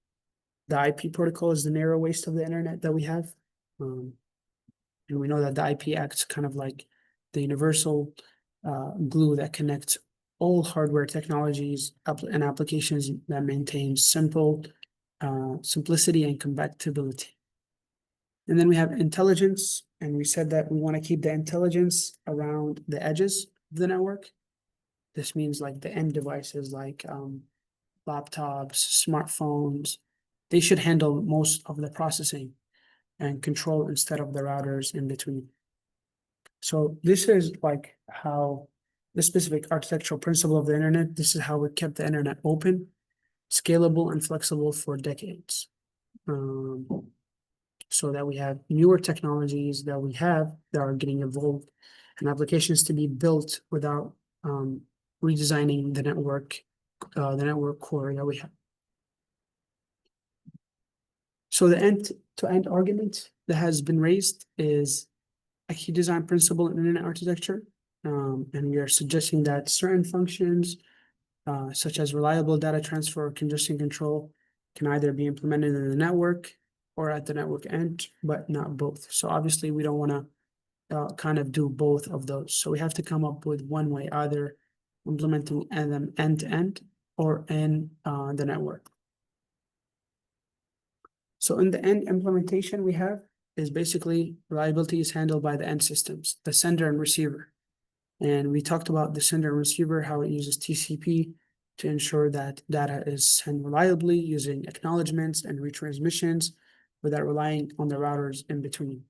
the IP protocol is the narrow waist of the internet that we have. And we know that the IP acts kind of like the universal glue that connects all hardware technologies and applications that maintain simplicity and compatibility. And then we have intelligence, and we said that we want to keep the intelligence around the edges of the network. This means like the end devices like laptops, smartphones, they should handle most of the processing and control instead of the routers in between. So this is like how the specific architectural principle of the internet, this is how we kept the internet open, scalable, and flexible for decades. So that we have newer technologies that we have that are getting evolved and applications to be built without redesigning the network core that we have. So the end-to-end argument that has been raised is a key design principle in internet architecture. And we are suggesting that certain functions, such as reliable data transfer or congestion control, can either be implemented in the network or at the network end, but not both. So obviously we don't want to kind of do both of those. So we have to come up with one way, either implementing them end to end or in the network. So in the end implementation we have is basically reliability is handled by the end systems, the sender and receiver. And we talked about the sender and receiver, how it uses TCP to ensure that data is sent reliably using acknowledgements and retransmissions without relying on the routers in between.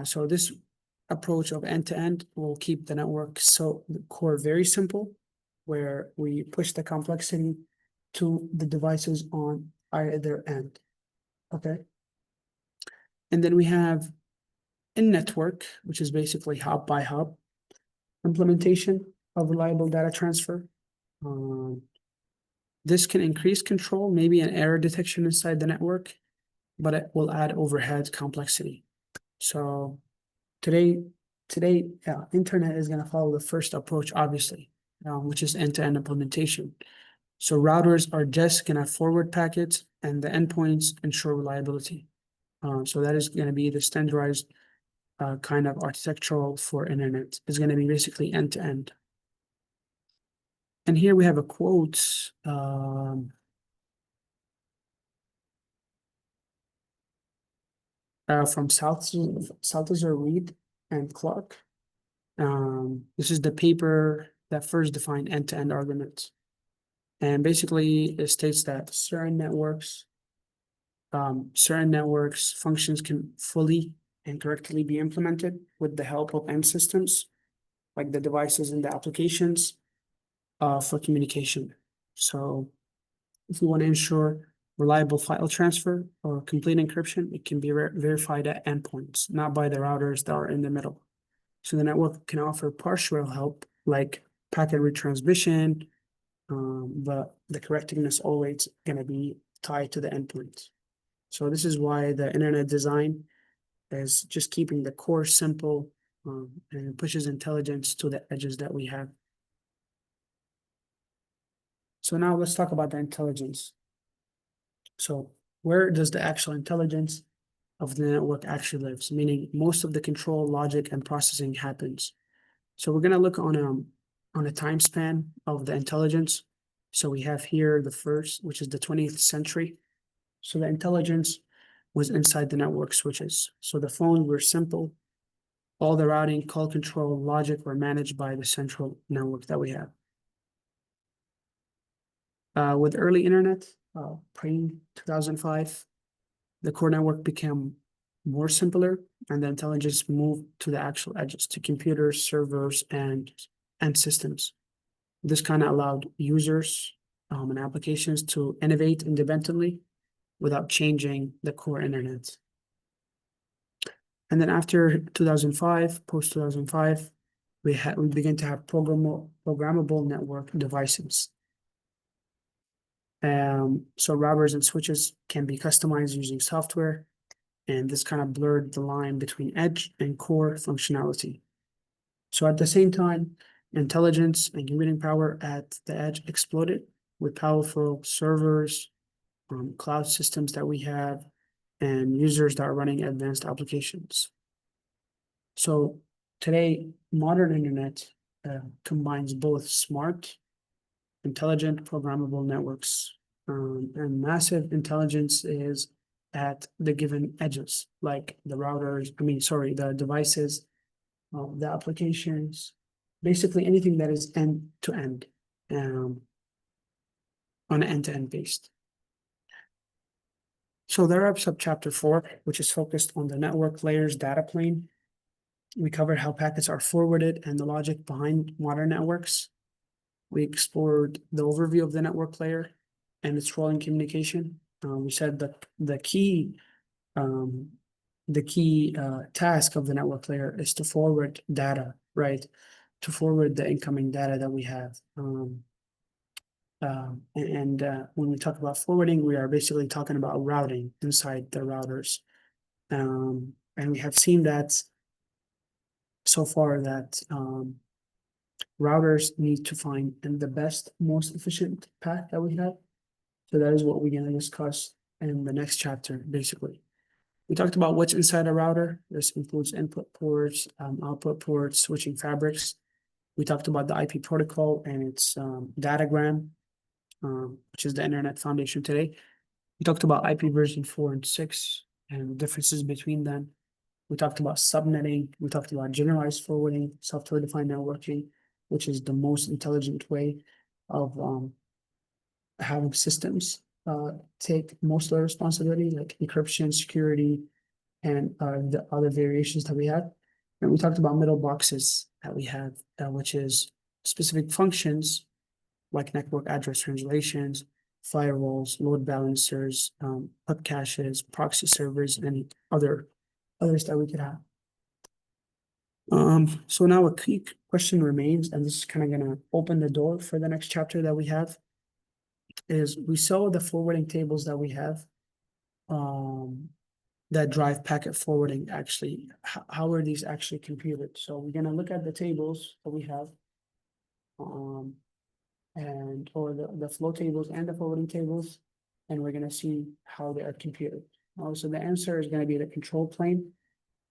So this approach of end-to-end will keep the network the core very simple, where we push the complexity to the devices on either end. Okay. And then we have in-network, which is basically hop by hop implementation. of reliable data transfer. This can increase control, maybe an error detection inside the network, but it will add overhead complexity. So today, internet is going to follow the first approach, obviously, which is end-to-end implementation. So routers are just going to forward packets, and the endpoints ensure reliability. So that is going to be the standardized kind of architectural for internet. It's going to be basically end-to-end. And here we have a quote from Saltzer, Reed, and Clark. This is the paper that first defined end-to-end arguments. And basically, it states that certain networks functions can fully and correctly be implemented with the help of end systems, like the devices and the applications, for communication. So if we want to ensure reliable file transfer or complete encryption, it can be verified at endpoints, not by the routers that are in the middle. So the network can offer partial help, like packet retransmission, but the correctness always going to be tied to the endpoint. So this is why the internet design is just keeping the core simple, and pushes intelligence to the edges that we have. So now let's talk about the intelligence. So where does the actual intelligence of the network actually lives? Meaning most of the control, logic, and processing happens. So we're going to look on a time span of the intelligence. So we have here the first, which is the 20th century. So the intelligence was inside the network switches. So the phones were simple. All the routing, call control, logic were managed by the central network that we have. With early internet, pre-2005, the core network became more simpler, and the intelligence moved to the actual edges, to computers, servers, and systems. This kind of allowed users and applications to innovate independently without changing the core internet. And then after 2005, post 2005, we began to have programmable network devices. So routers and switches can be customized using software, and this kind of blurred the line between edge and core functionality. So at the same time, intelligence and computing power at the edge exploded with powerful servers, cloud systems that we have, and users that are running advanced applications. So today, modern internet combines both smart, intelligent, programmable networks, and massive intelligence is at the given edges, like the routers, the devices, the applications, basically anything that is end to end, on an end-to-end based. So that wraps up chapter 4, which is focused on the network layers data plane. We covered how packets are forwarded and the logic behind modern networks. We explored the overview of the network layer and its role in communication. We said that the key task of the network layer is to forward data, right? To forward the incoming data that we have. When we talk about forwarding, we are basically talking about routing inside the routers. And we have seen that so far that routers need to find the best, most efficient path that we have. So that is what we're going to discuss in the next chapter, basically. We talked about what's inside a router. This includes input ports, output ports, switching fabrics. We talked about the IP protocol and its datagram, which is the internet foundation today. We talked about IP version 4 and 6 and differences between them. We talked about subnetting. We talked about generalized forwarding, software-defined networking, which is the most intelligent way of having systems take most of the responsibility, like encryption, security, and the other variations that we have. And we talked about middle boxes that we have, which is specific functions like network address translations, firewalls, load balancers, pub caches, proxy servers, and others that we could have. So now a key question remains, and this is kind of gonna open the door for the next chapter that we have, is we saw the forwarding tables that we have, that drive packet forwarding actually. How are these actually computed? So we're gonna look at the tables that we have, and or the flow tables and the forwarding tables, and we're gonna see how they are computed. So the answer is gonna be the control plane.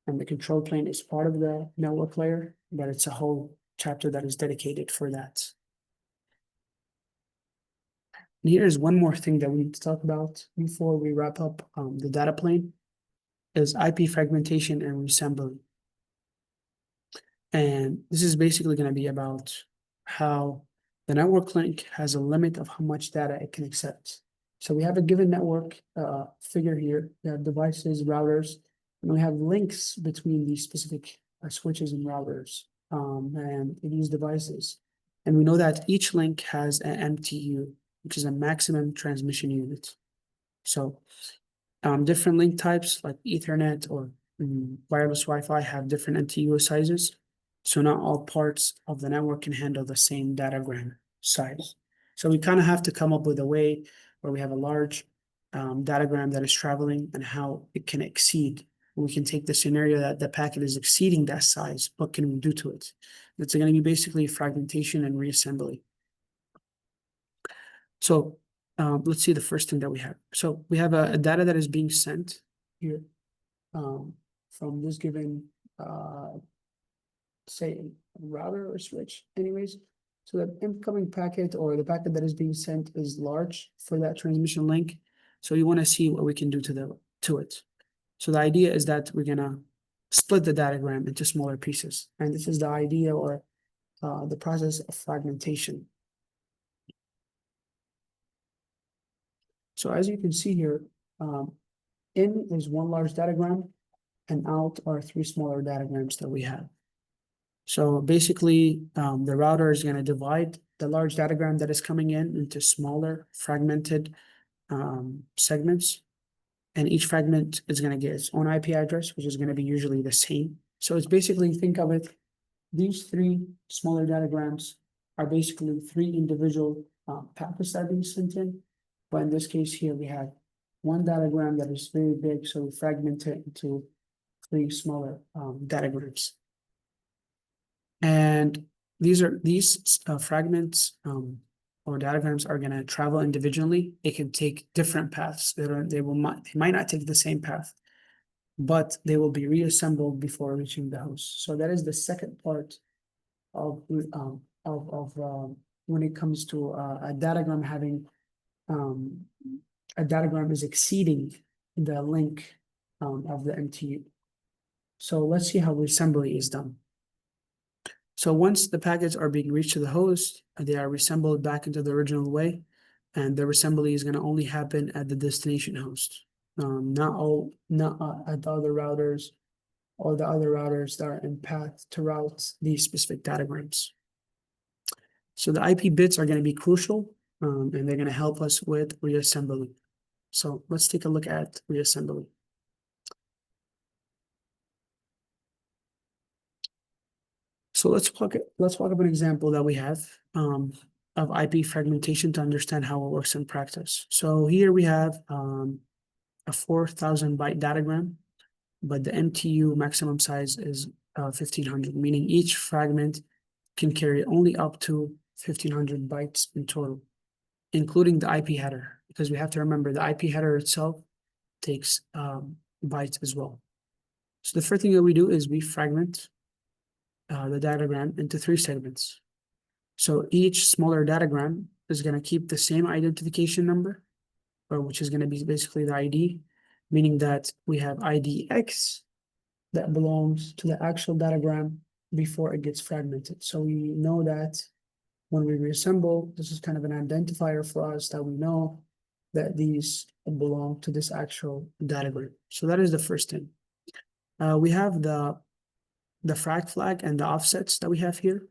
And the control plane is part of the network layer, but it's a whole chapter that is dedicated for that. And here's one more thing that we need to talk about before we wrap up the data plane, is IP fragmentation and reassembly. And this is basically going to be about how the network link has a limit of how much data it can accept. So we have a given network figure here. We have devices, routers, and we have links between these specific switches and routers and these devices. And we know that each link has an MTU, which is a maximum transmission unit. So different link types like Ethernet or wireless Wi-Fi have different MTU sizes. So not all parts of the network can handle the same datagram size. So we kind of have to come up with a way where we have a large datagram that is traveling and how it can exceed. We can take the scenario that the packet is exceeding that size. What can we do to it? It's going to be basically fragmentation and reassembly. So let's see the first thing that we have. So we have a data that is being sent here from this given say router or switch anyways. So the incoming packet or the packet that is being sent is large for that transmission link. So you want to see what we can do to it. So the idea is that we're gonna split the datagram into smaller pieces. And this is the idea or the process of fragmentation. So as you can see here, in is one large datagram and out are three smaller datagrams that we have. So basically, the router is going to divide the large datagram that is coming in into smaller fragmented segments. And each fragment is going to get its own IP address, which is going to be usually the same. So it's basically, think of it, these three smaller datagrams are basically three individual packets that are being sent in. But in this case here, we have one datagram that is very big, so we fragment it into three smaller datagrams. And these fragments or diagrams are going to travel individually. It can take different paths. They might not take the same path, but they will be reassembled before reaching the host. So that is the second part of when it comes to a datagram having a datagram is exceeding the link of the MTU. So let's see how reassembly is done. So once the packets are being reached to the host, they are reassembled back into the original way, and the reassembly is going to only happen at the destination host, not at the other routers or the other routers that are in path to route these specific datagrams. So the IP bits are going to be crucial, and they're going to help us with reassembly. So let's take a look at reassembly. So let's walk up an example that we have of IP fragmentation to understand how it works in practice. So here we have a 4,000 byte datagram, but the MTU maximum size is 1,500, meaning each fragment can carry only up to 1,500 bytes in total, including the IP header, because we have to remember the IP header itself takes bytes as well. So the first thing that we do is we fragment the datagram into three segments. So each smaller datagram is going to keep the same identification number, or which is going to be basically the ID, meaning that we have ID X that belongs to the actual datagram before it gets fragmented. So we know that when we reassemble, this is kind of an identifier for us that we know that these belong to this actual datagram. So that is the first thing. We have the frag flag and the offsets that we have here.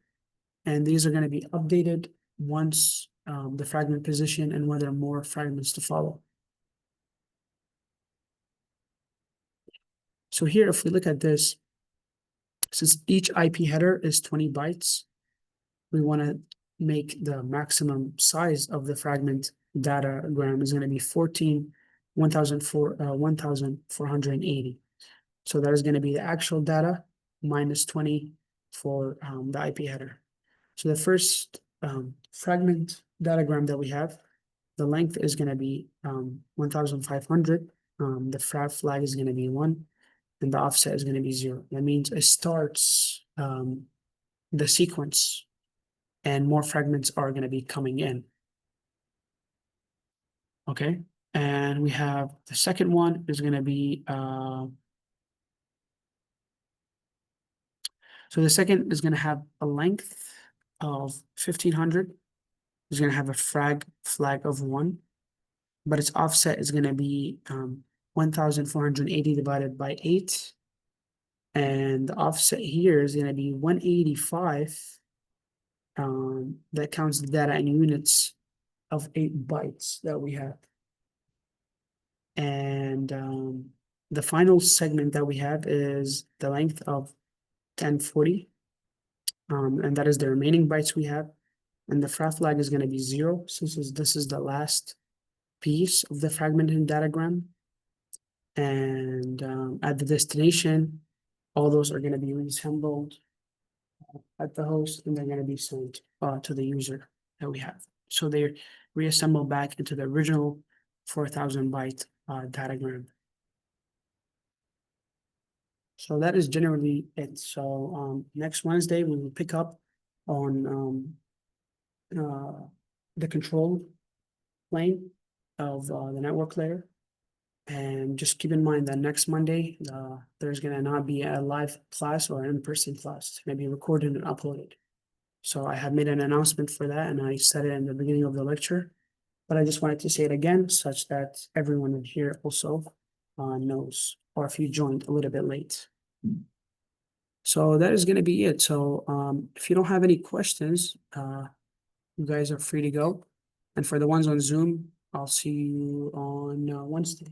And these are going to be updated once the fragment position and whether more fragments to follow. So here, if we look at this, Since each IP header is 20 bytes, we want to make the maximum size of the fragment datagram is going to be 1480. So that is going to be the actual data minus 20 for the IP header. So the first fragment datagram that we have, the length is going to be 1500. The flag is going to be 1, and the offset is going to be 0. That means it starts the sequence, and more fragments are going to be coming in. Okay, and we have the second one is going to be so the second is going to have a length of 1500. It's going to have a flag of 1, but its offset is going to be 1480 divided by 8. And the offset here is going to be 185. That counts the data in units of 8 bytes that we have. And the final segment that we have is the length of 1040. And that is the remaining bytes we have. And the flag is going to be 0, since this is the last piece of the fragmented datagram. And at the destination, all those are going to be reassembled at the host, and they're going to be sent to the user that we have. So they're reassembled back into the original 4,000 byte datagram. So that is generally it. So next Wednesday, we will pick up on the control plane of the network layer. And just keep in mind that next Monday, there's gonna not be a live class or an in-person class. It's gonna be recorded and uploaded. So I have made an announcement for that, and I said it in the beginning of the lecture, but I just wanted to say it again, such that everyone in here also knows, or if you joined a little bit late. So that is gonna be it. So if you don't have any questions, you guys are free to go. And for the ones on Zoom, I'll see you on Wednesday.